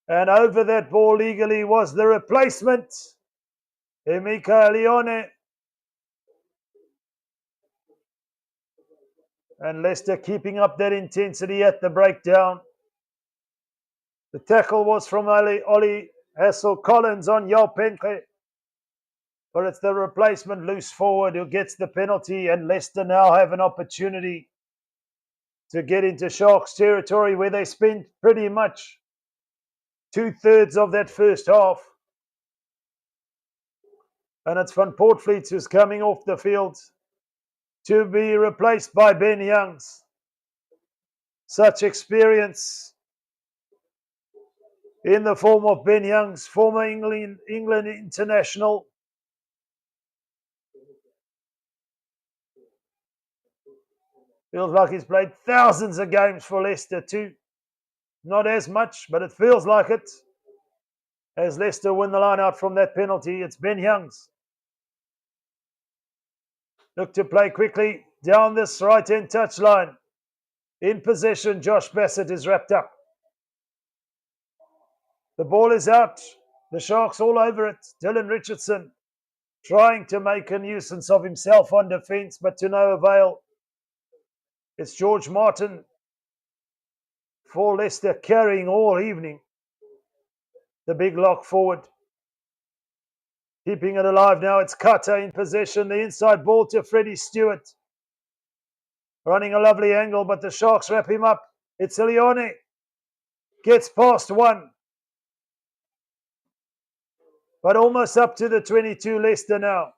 And over that ball legally was the replacement. Emeka Leone. And Leicester keeping up that intensity at the breakdown. The tackle was from Ollie Hassel Collins on Yal Penclair. But it's the replacement loose forward who gets the penalty, and Leicester now have an opportunity to get into Sharks territory, where they spent pretty much 2/3 of that first half. And it's Van Poortvliet who's coming off the field to be replaced by Ben Youngs. Such experience in the form of Ben Youngs, former England international. Feels like he's played thousands of games for Leicester too. Not as much, but it feels like it. As Leicester win the line out from that penalty, it's Ben Youngs. Look to play quickly down this right-hand touchline. In possession, Josh Bassett is wrapped up. The ball is out. The Sharks all over it. Dylan Richardson trying to make a nuisance of himself on defence, but to no avail. It's George Martin for Leicester carrying all evening. The big lock forward. Keeping it alive now, it's Carter in possession. The inside ball to Freddie Stewart. Running a lovely angle, but the Sharks wrap him up. It's Ilione. Gets past one. But almost up to the 22 Leicester now.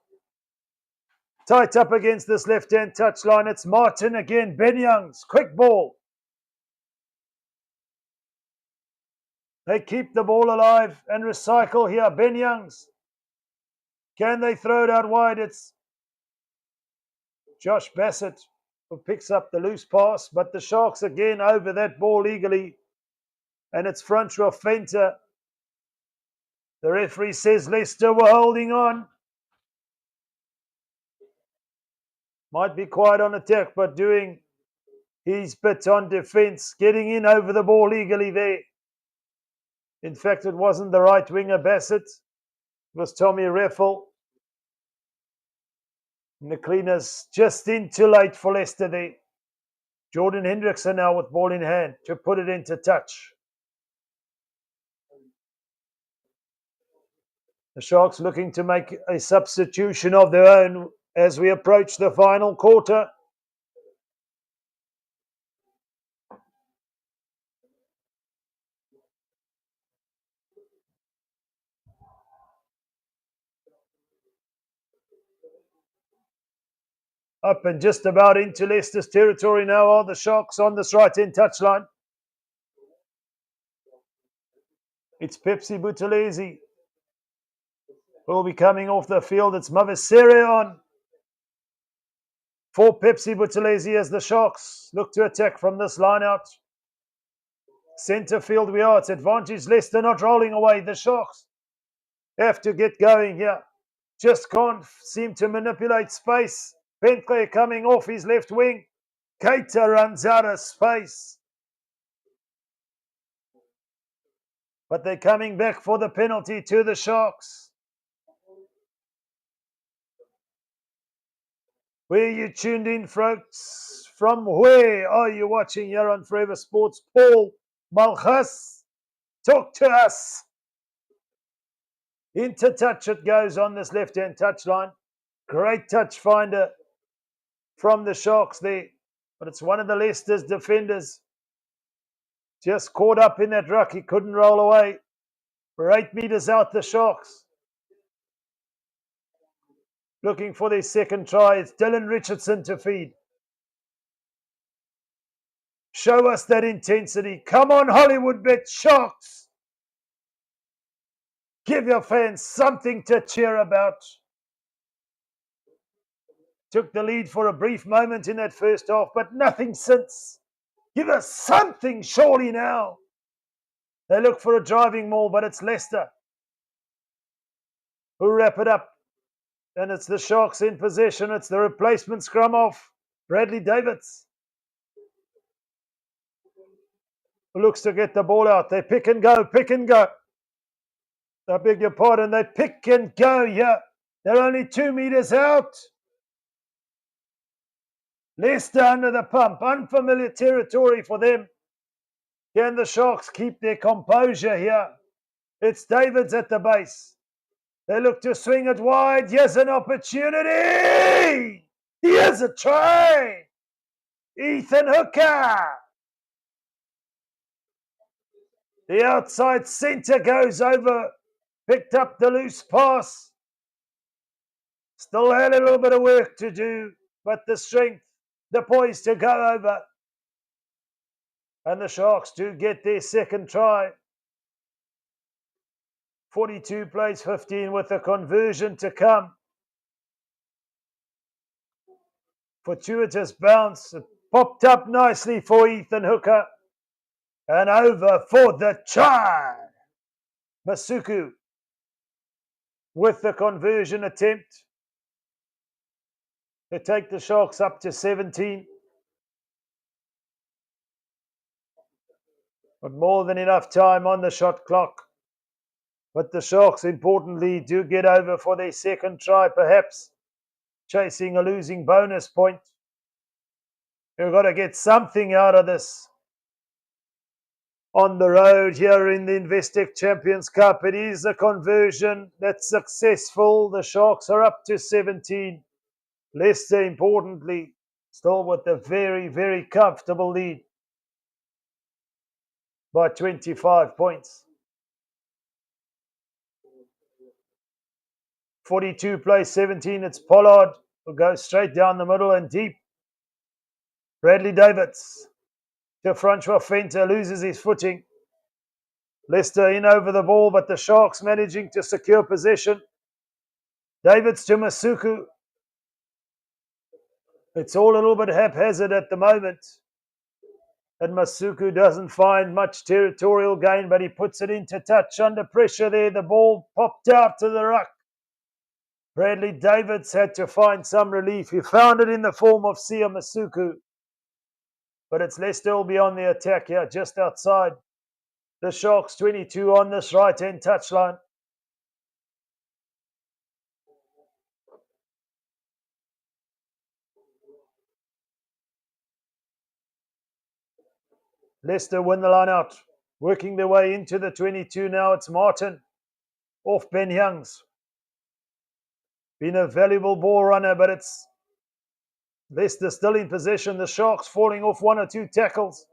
Tight up against this left-hand touchline. It's Martin again. Ben Youngs. Quick ball. They keep the ball alive and recycle here. Ben Youngs. Can they throw it out wide? It's Josh Bassett who picks up the loose pass, but the Sharks again over that ball eagerly. And it's front row Fenter. The referee says Leicester were holding on. Might be quiet on attack, but doing his bit on defence. Getting in over the ball eagerly there. In fact, it wasn't the right winger Bassett. It was Tommy Reffel. And the cleaners just in too late for Leicester there. Jordan Hendrickson now with ball in hand to put it into touch. The Sharks looking to make a substitution of their own as we approach the final quarter. Up and just about into Leicester's territory now are the Sharks on this right-hand touchline. It's Pepsi Buthelezi who will be coming off the field. It's Mavesere on for Pepsi Buthelezi as the Sharks look to attack from this line out. Centre field we are. It's advantage Leicester not rolling away. The Sharks have to get going here. Just can't seem to manipulate space. Bentley coming off his left wing. Keita runs out of space. But they're coming back for the penalty to the Sharks. Where you tuned in, folks? From where are you watching here on Forever Sports? Paul Malchus, talk to us. Into touch it goes on this left-hand touchline. Great touch finder from the Sharks there. But it's one of the Leicester's defenders. Just caught up in that ruck. He couldn't roll away. We're 8 meters out, the Sharks. Looking for their second try. It's Dylan Richardson to feed. Show us that intensity. Come on, Hollywood Bet Sharks. Give your fans something to cheer about. Took the lead for a brief moment in that first half, but nothing since. Give us something surely now. They look for a driving maul, but it's Leicester who wrap it up. And it's the Sharks in possession. It's the replacement scrum off. Bradley Davids who looks to get the ball out. They pick and go, pick and go. I beg your pardon. They pick and go here. They're only 2 meters out. Leicester under the pump. Unfamiliar territory for them. Can the Sharks keep their composure here? It's Davids at the base. They look to swing it wide. Here's an opportunity. Here's a try. Ethan Hooker. The outside centre goes over. Picked up the loose pass. Still had a little bit of work to do, but the strength, the poise to go over. And the Sharks do get their second try. 42 plays 15 with a conversion to come. Fortuitous bounce. It popped up nicely for Ethan Hooker. And over for the try. Masuku with the conversion attempt to take the Sharks up to 17. But more than enough time on the shot clock. But the Sharks, importantly, do get over for their second try, perhaps chasing a losing bonus point. You've got to get something out of this. On the road here in the Investec Champions Cup, it is a conversion that's successful. The Sharks are up to 17. Leicester, importantly, still with a very, very comfortable lead by 25 points. 42 plays 17. It's Pollard who goes straight down the middle and deep. Bradley Davids to Francois Fenter, loses his footing. Leicester in over the ball, but the Sharks managing to secure possession. Davids to Masuku. It's all a little bit haphazard at the moment. And Masuku doesn't find much territorial gain, but he puts it into touch under pressure there. The ball popped out to the ruck. Bradley Davids had to find some relief. He found it in the form of Sia Masuku. But it's Leicester will be on the attack here, just outside the Sharks, 22 on this right-hand touchline. Leicester win the line out, working their way into the 22 now. It's Martin off Ben Youngs. Been a valuable ball runner, but it's Leicester still in possession. The Sharks falling off one or two tackles.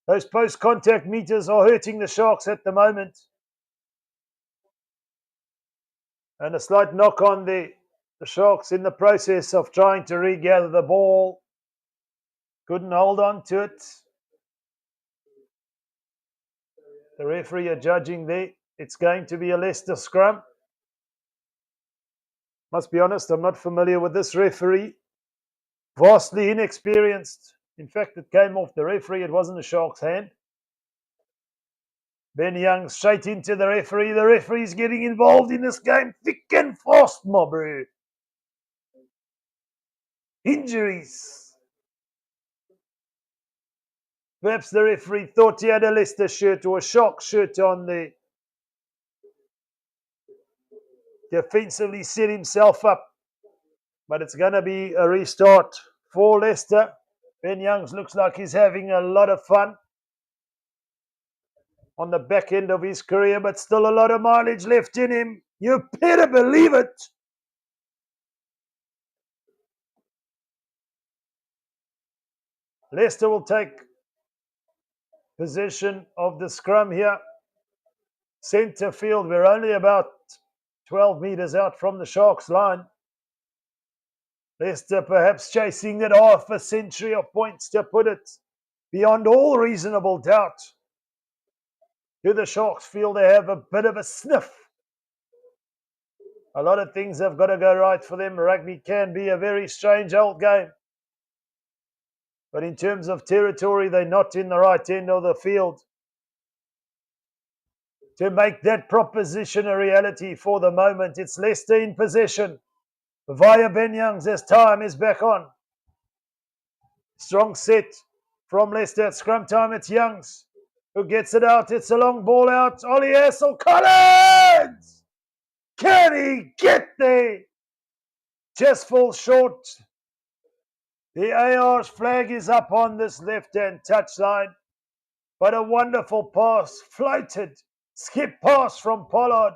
Those post-contact meters are hurting the Sharks at the moment. And a slight knock on the Sharks in the process of trying to regather the ball. Couldn't hold on to it. The referee are judging there. It's going to be a Leicester scrum. Must be honest, I'm not familiar with this referee. Vastly inexperienced. In fact, it came off the referee. It wasn't a Sharks' hand. Ben Young straight into the referee. The referee's getting involved in this game thick and fast, my bro. Injuries. Perhaps the referee thought he had a Leicester shirt or a Sharks shirt on there. Defensively set himself up. But it's going to be a restart for Leicester. Ben Youngs looks like he's having a lot of fun on the back end of his career, but still a lot of mileage left in him. You better believe it. Leicester will take possession of the scrum here. Centre field, we're only about 12 metres out from the Sharks line. Leicester perhaps chasing that half a century of points, to put it beyond all reasonable doubt. Do the Sharks feel they have a bit of a sniff? A lot of things have got to go right for them. Rugby can be a very strange old game. But in terms of territory, they're not in the right end of the field. To make that proposition a reality for the moment, it's Leicester in possession via Ben Youngs as time is back on. Strong set from Leicester at scrum time. It's Youngs who gets it out. It's a long ball out. Ollie Hassel-Collins! Can he get there? Just falls short. The AR's flag is up on this left-hand touchline. But a wonderful pass, floated, skip pass from Pollard.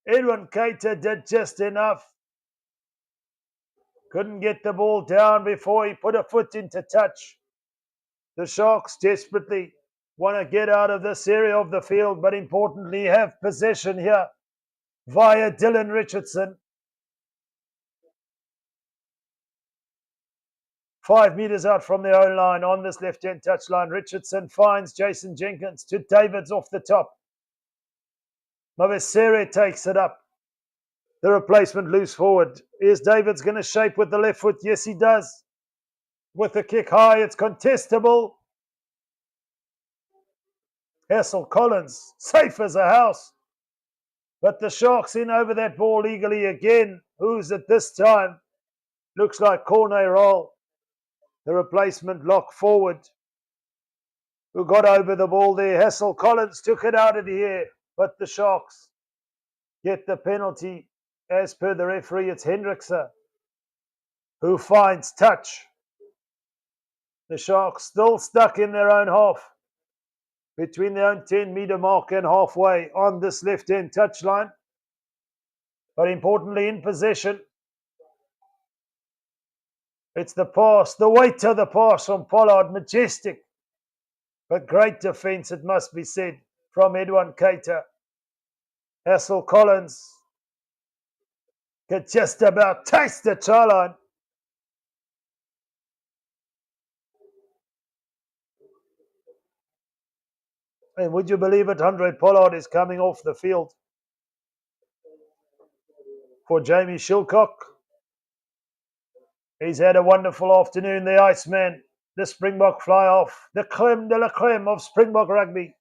Edwin Cater did just enough. Couldn't get the ball down before he put a foot into touch. The Sharks desperately want to get out of this area of the field, but importantly have possession here via Dylan Richardson. 5 metres out from their own line on this left-hand touchline. Richardson finds Jason Jenkins to Davids off the top. Mavesere takes it up. The replacement loose forward. Is David's going to shape with the left foot? Yes, he does. With the kick high, it's contestable. Hassel Collins, safe as a house. But the Sharks in over that ball legally again. Who's it this time? Looks like Corne Roll. The replacement lock forward. Who got over the ball there? Hassel Collins took it out of the air. But the Sharks get the penalty. As per the referee, it's Hendrickse who finds touch. The Sharks still stuck in their own half. Between their own 10-meter mark and halfway on this left-hand touchline. But importantly, in possession. It's the pass, the weight of the pass from Pollard, majestic. But great defence, it must be said, from Edwin Keita. Hassel Collins could just about taste the try line. And would you believe it, Andre Pollard is coming off the field for Jamie Shilcock. He's had a wonderful afternoon, the Iceman, the Springbok fly-off, the creme de la creme of Springbok rugby.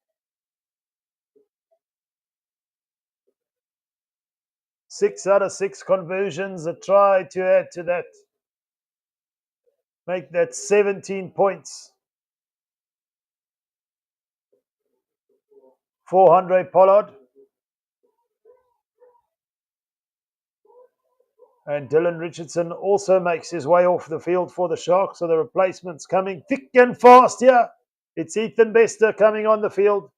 6 out of 6 conversions, a try to add to that. Make that 17 points. For Andre Pollard. And Dylan Richardson also makes his way off the field for the Sharks. So the replacement's coming thick and fast here. It's Ethan Bester coming on the field.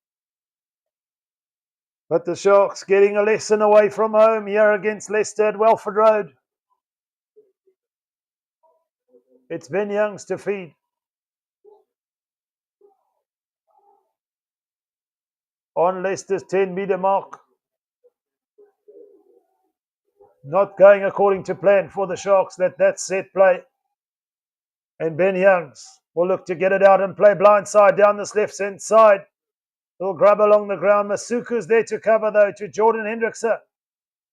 But the Sharks getting a lesson away from home here against Leicester at Welford Road. It's Ben Youngs to feed. On Leicester's 10-meter mark. Not going according to plan for the Sharks. That's set play. And Ben Youngs will look to get it out and play blindside down this left-hand side. He'll grab along the ground. Masuku's there to cover, though, to Jordan Hendrickse.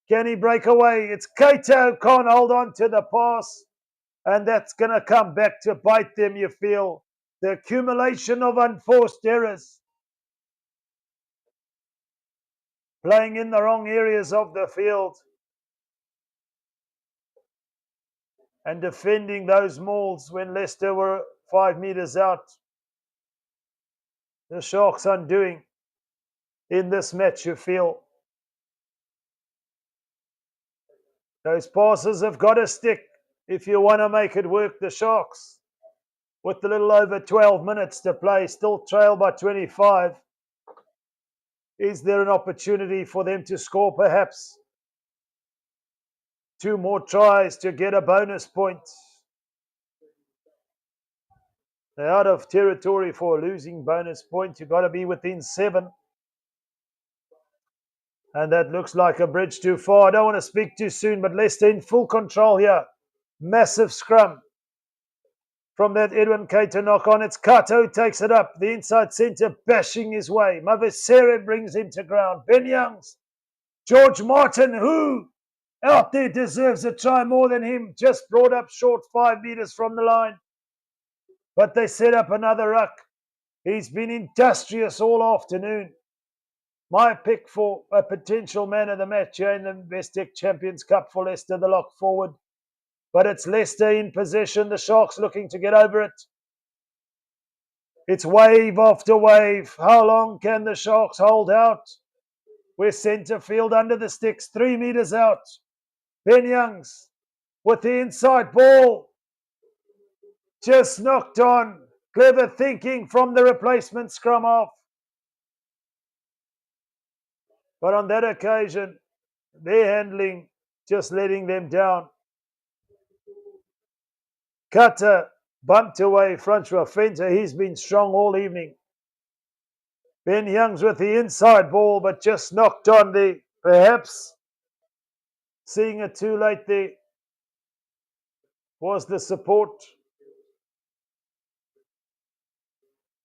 Can he break away? It's Keita who can't hold on to the pass. And that's going to come back to bite them, you feel. The accumulation of unforced errors. Playing in the wrong areas of the field. And defending those mauls when Leicester were 5 meters out. The Sharks undoing in this match, you feel. Those passes have got to stick if you want to make it work. The Sharks, with a little over 12 minutes to play, still trail by 25. Is there an opportunity for them to score perhaps 2 more tries to get a bonus point? They're out of territory for a losing bonus point. You've got to be within 7. And that looks like a bridge too far. I don't want to speak too soon, but Leicester in full control here. Massive scrum from that Edwin Keita knock on. It's Kato who takes it up. The inside centre bashing his way. Mavesere brings him to ground. Ben Youngs. George Martin, who out there deserves a try more than him. Just brought up short 5 meters from the line. But they set up another ruck. He's been industrious all afternoon. My pick for a potential man of the match here in the BITDEFENDER Champions Cup for Leicester, the lock forward. But it's Leicester in possession. The Sharks looking to get over it. It's wave after wave. How long can the Sharks hold out? We're centre field under the sticks, 3 meters out. Ben Youngs with the inside ball. Just knocked on. Clever thinking from the replacement scrum half. But on that occasion, their handling just letting them down. Cutter bumped away front row Fenter. He's been strong all evening. Ben Youngs with the inside ball, but just knocked on there. Perhaps seeing it too late there was the support.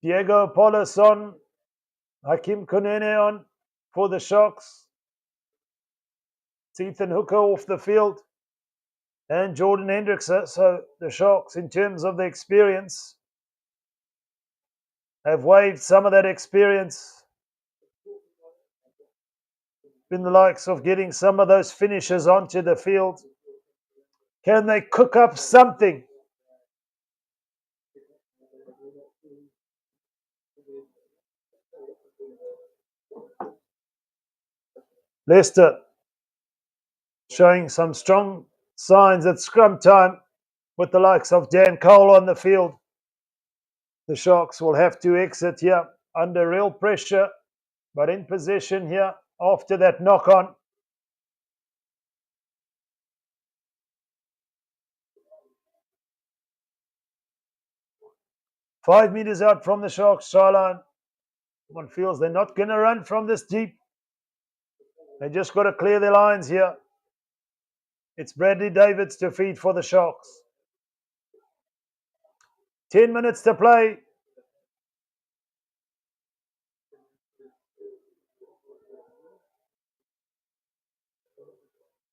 Diego Polis on. Hakim Konene on for the Sharks. It's Ethan Hooker off the field and Jordan Hendrickson. So the Sharks, in terms of the experience, have waived some of that experience in the likes of getting some of those finishers onto the field. Can they cook up something? Leicester showing some strong signs at scrum time with the likes of Dan Cole on the field. The Sharks will have to exit here under real pressure, but in possession here after that knock on. Five meters out from the Sharks try line. One feels they're not going to run from this deep. They just got to clear their lines here. It's Bradley Davids to feed for the Sharks. 10 minutes to play.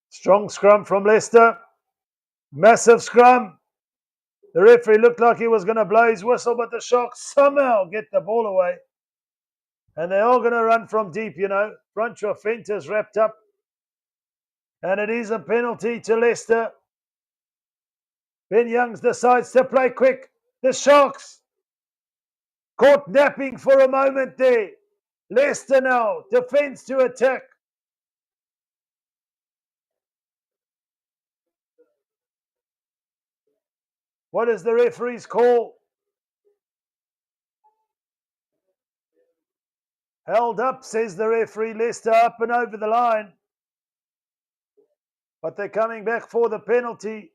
Strong scrum from Leicester. Massive scrum. The referee looked like he was going to blow his whistle, but the Sharks somehow get the ball away. And they are going to run from deep, you know. Front row fenter's wrapped up. And it is a penalty to Leicester. Ben Youngs decides to play quick. The Sharks caught napping for a moment there. Leicester now, defence to attack. What is the referee's call? Held up, says the referee. Leicester up and over the line. But they're coming back for the penalty.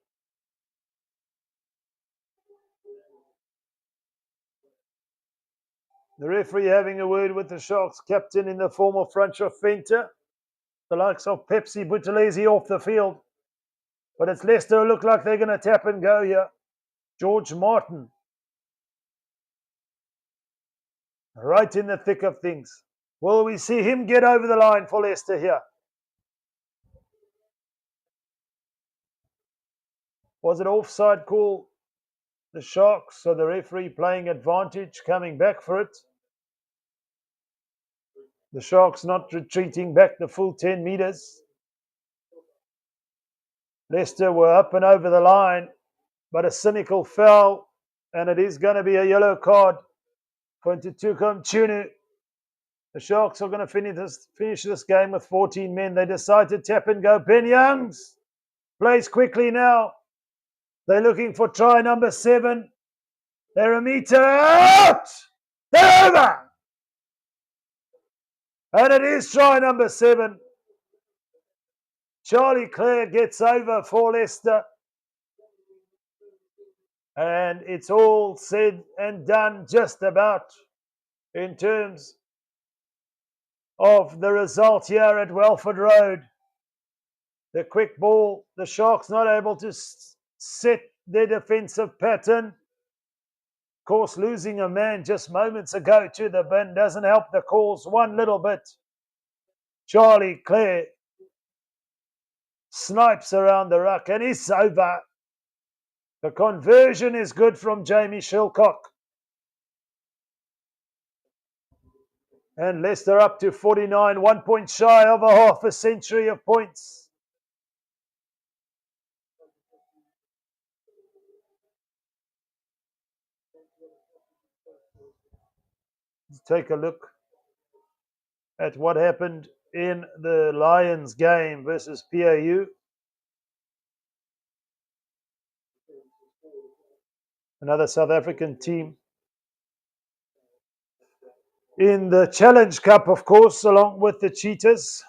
The referee having a word with the Sharks captain in the form of front row fenter. The likes of Pepsi Buthelezi off the field. But it's Leicester who look like they're going to tap and go here. George Martin. Right in the thick of things. Will we see him get over the line for Leicester here? Was it offside call? The Sharks, so the referee playing advantage, coming back for it. The Sharks not retreating back the full 10 meters. Leicester were up and over the line, but a cynical foul, and it is going to be a yellow card for Ntutuko Mchunu. The Sharks are going to finish this game with 14 men. They decide to tap and go. Ben Youngs plays quickly now. They're looking for try number 7. They're a meter out. They're over. And it is try number 7. Charlie Clare gets over for Leicester. And it's all said and done just about in terms of the result here at Welford Road. The quick ball, the Sharks not able to set their defensive pattern. Of course, losing a man just moments ago to the bin doesn't help the cause one little bit. Charlie Clare snipes around the ruck and it's over. The conversion is good from Jamie Shilcock. And Leicester up to 49, 1 point shy of a half a century of points. Let's take a look at what happened in the Lions game versus PAU. Another South African team. In the Challenge Cup, of course, along with the Cheetahs.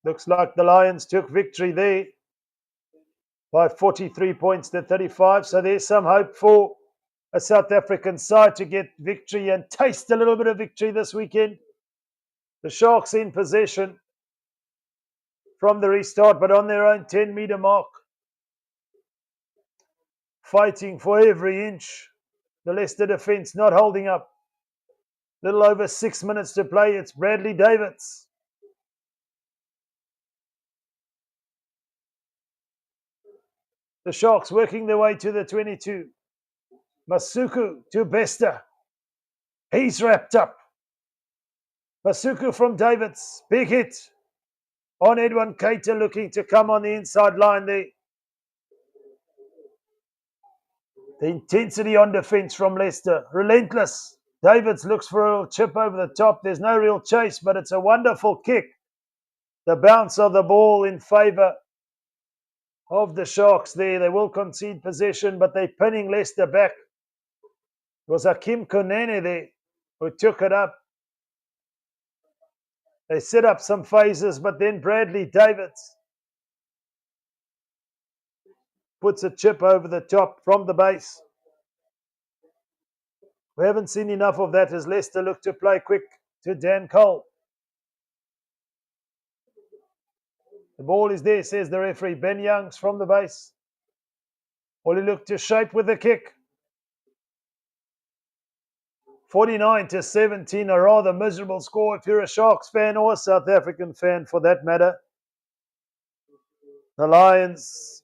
Looks like the Lions took victory there by 43 points to 35. So there's some hope for a South African side to get victory and taste a little bit of victory this weekend. The Sharks in possession from the restart, but on their own 10-meter mark. Fighting for every inch. The Leicester defence not holding up. Little over 6 minutes to play. It's Bradley Davids. The Sharks working their way to the 22. Masuku to Bester. He's wrapped up. Masuku from Davids. Big hit on Edwin Cater, looking to come on the inside line there. The intensity on defence from Leicester. Relentless. Davids looks for a little chip over the top. There's no real chase, but it's a wonderful kick. The bounce of the ball in favour of the Sharks there. They will concede possession, but they're pinning Leicester back. It was Hakim Konene there who took it up. They set up some phases, but then Bradley Davids puts a chip over the top from the base. We haven't seen enough of that as Leicester look to play quick to Dan Cole. The ball is there, says the referee. Ben Youngs from the base. All he looked to shape with the kick. 49-17, a rather miserable score if you're a Sharks fan or a South African fan for that matter. The Lions,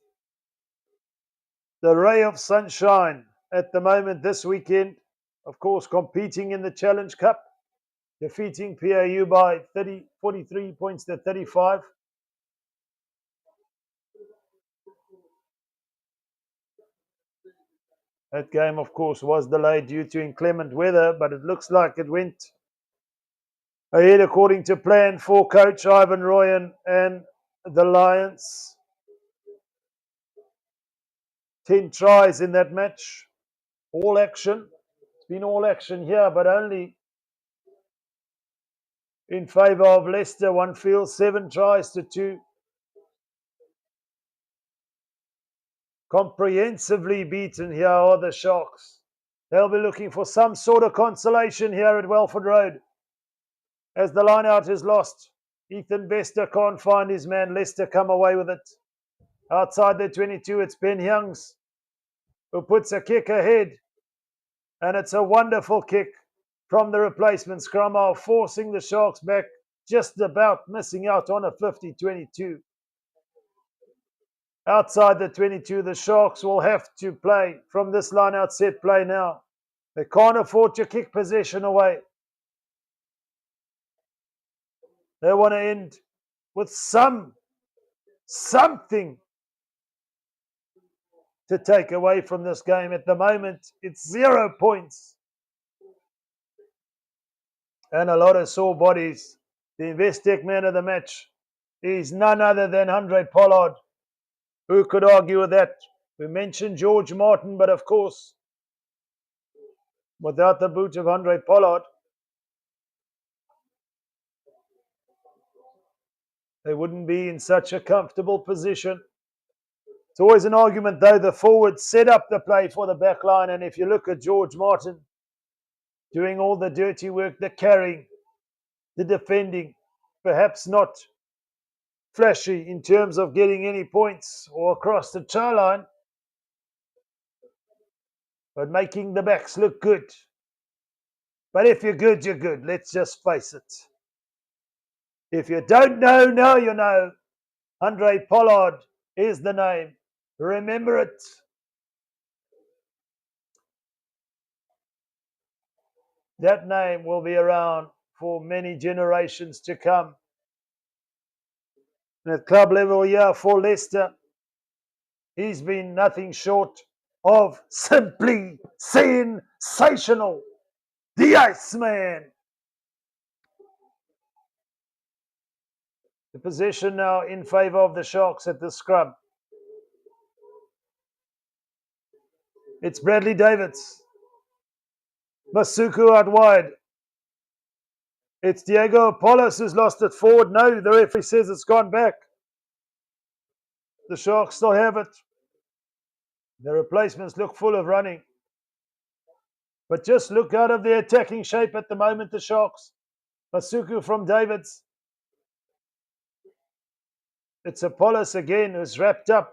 the ray of sunshine at the moment this weekend, of course, competing in the Challenge Cup, defeating PAU by 43 points to 35. That game, of course, was delayed due to inclement weather, but it looks like it went ahead according to plan for coach Ivan Royan and the Lions. 10 tries in that match. All action. It's been all action here, but only in favour of Leicester. One field, 7 tries to 2. Comprehensively beaten here are the Sharks. They'll be looking for some sort of consolation here at Welford Road. As the line-out is lost, Ethan Bester can't find his man. Leicester come away with it. Outside the 22, it's Ben Youngs who puts a kick ahead. And it's a wonderful kick from the replacement scrum half, forcing the Sharks back, just about missing out on a 50-22. Outside the 22, the Sharks will have to play from this line-out set play now. They can't afford to kick possession away. They want to end with something to take away from this game. At the moment, it's 0 points. And a lot of sore bodies. The Investec man of the match is none other than Andre Pollard. Who could argue with that? We mentioned George Martin, but of course, without the boot of Andre Pollard, they wouldn't be in such a comfortable position. It's always an argument, though. The forwards set up the play for the back line, and if you look at George Martin doing all the dirty work, the carrying, the defending, perhaps not flashy in terms of getting any points or across the try line, but making the backs look good. But if you're good, you're good. Let's just face it. If you don't know, now you know. Andre Pollard is the name. Remember it. That name will be around for many generations to come. At club level here for Leicester, he's been nothing short of simply sensational. The Iceman. The possession now in favour of the Sharks at the scrum. It's Bradley Davids. Masuku out wide. It's Diego Apollos who's lost it forward. No, the referee says it's gone back. The Sharks still have it. The replacements look full of running. But just look out of the attacking shape at the moment, the Sharks. Masuku from Davids. It's Apollos again who's wrapped up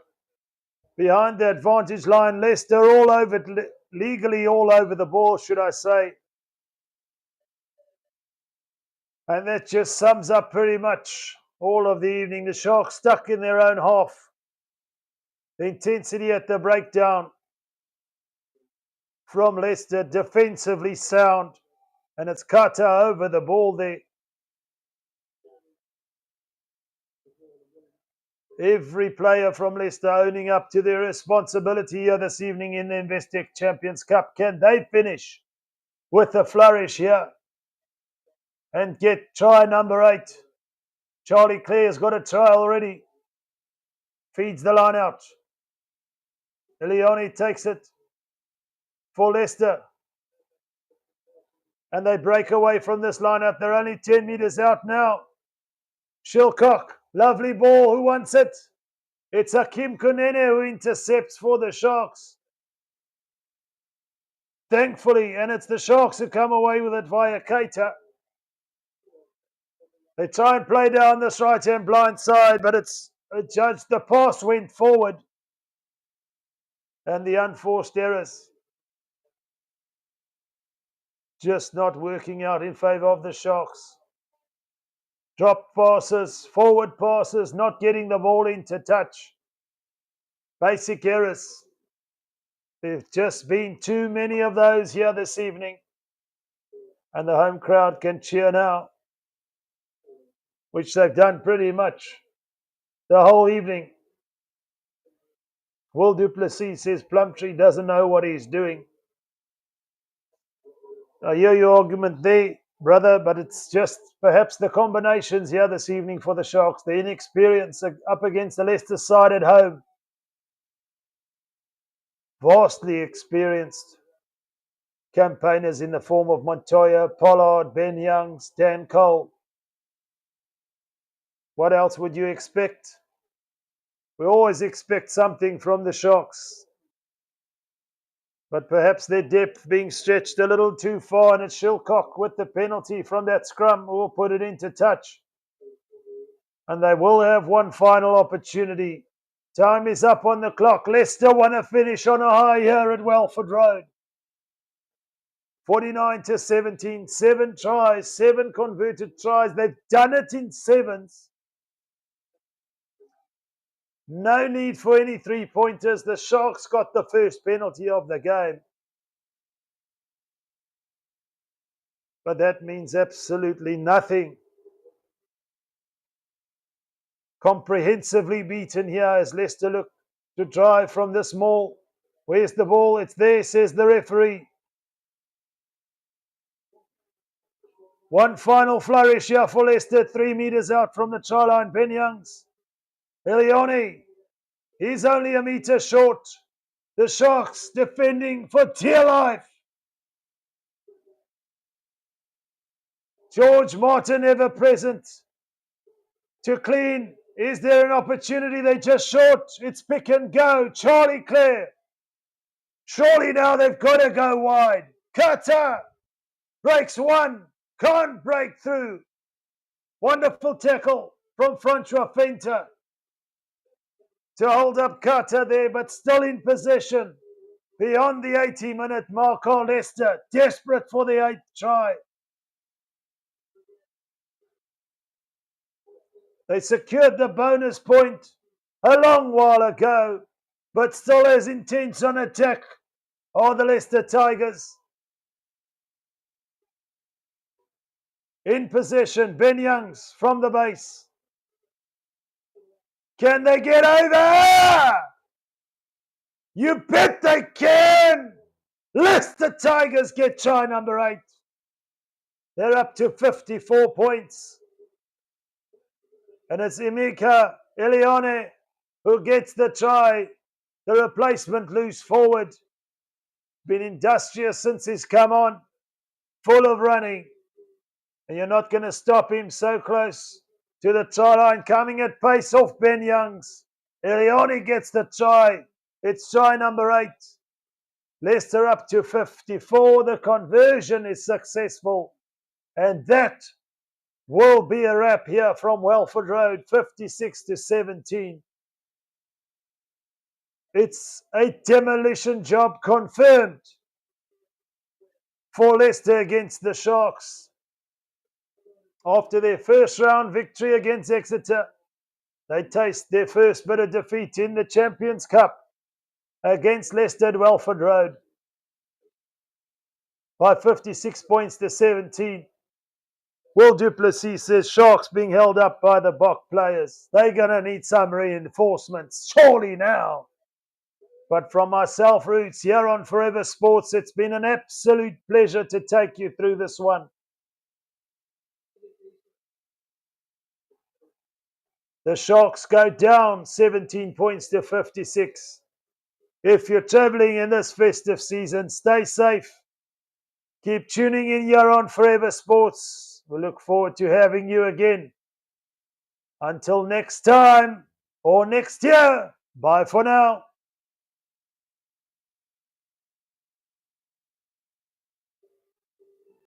behind the advantage line. Leicester all over it, legally all over the ball, should I say. And that just sums up pretty much all of the evening. The Sharks stuck in their own half. The intensity at the breakdown from Leicester, defensively sound. And it's Carter over the ball there. Every player from Leicester owning up to their responsibility here this evening in the BITDEFENDER Champions Cup. Can they finish with a flourish here and get try number 8? Charlie Clare's got a try already. Feeds the line out. Ilioni takes it for Leicester. And they break away from this lineup. They're only 10 metres out now. Shilcock, lovely ball. Who wants it? It's Hakim Kunene who intercepts for the Sharks. Thankfully, and it's the Sharks who come away with it via Keita. They try and play down this right-hand blind side, but it's adjudged the pass went forward. And the unforced errors just not working out in favour of the Sharks. Drop passes, forward passes, not getting the ball into touch. Basic errors. There's just been too many of those here this evening. And the home crowd can cheer now, which they've done pretty much the whole evening. Will Duplessis says Plumtree doesn't know what he's doing. I hear your argument there, brother, but it's just perhaps the combinations here this evening for the Sharks. The inexperience up against the Leicester side at home. Vastly experienced campaigners in the form of Montoya, Pollard, Ben Youngs, Dan Cole. What else would you expect? We always expect something from the Sharks. But perhaps their depth being stretched a little too far, and it's Shilcock with the penalty from that scrum who will put it into touch. And they will have one final opportunity. Time is up on the clock. Leicester want to finish on a high here at Welford Road. 49-17, 7 tries, 7 converted tries. They've done it in 7s. No need for any 3-pointers. The Sharks got the first penalty of the game. But that means absolutely nothing. Comprehensively beaten here as Leicester look to drive from this maul. Where's the ball? It's there, says the referee. One final flourish here for Leicester, 3 metres out from the try line. Ben Youngs. Ilioni. He's only a metre short. The Sharks defending for dear life. George Martin ever present to clean. Is there an opportunity? They just short. It's pick and go. Charlie Clare. Surely now they've got to go wide. Carter breaks one. Can't break through. Wonderful tackle from Francois Fenter to hold up Carter there, but still in possession. Beyond the 80-minute mark on Leicester. Desperate for the 8th try. They secured the bonus point a long while ago, but still as intense on attack are the Leicester Tigers. In possession, Ben Youngs from the base. Can they get over? You bet they can! Leicester Tigers get try number 8. They're up to 54 points. And it's Emeka Ilioni who gets the try. The replacement loose forward. Been industrious since he's come on. Full of running. And you're not going to stop him so close to the try line. Coming at pace off Ben Youngs. Ilioni gets the try. It's try number 8. Leicester up to 54. The conversion is successful. And that will be a wrap here from Welford Road, 56-17. It's a demolition job confirmed for Leicester against the Sharks. After their first round victory against Exeter, They taste their first bit of defeat in the Champions Cup against Leicester at Welford Road by 56 points to 17. Will Du Plessis says Sharks being held up by the Bok players. They're going to need some reinforcements, surely now. But from myself, Roots, here on Forever Sports, it's been an absolute pleasure to take you through this one. The Sharks go down 17 points to 56. If you're traveling in this festive season, stay safe. Keep tuning in here on Forever Sports. We look forward to having you again. Until next time or next year, bye for now.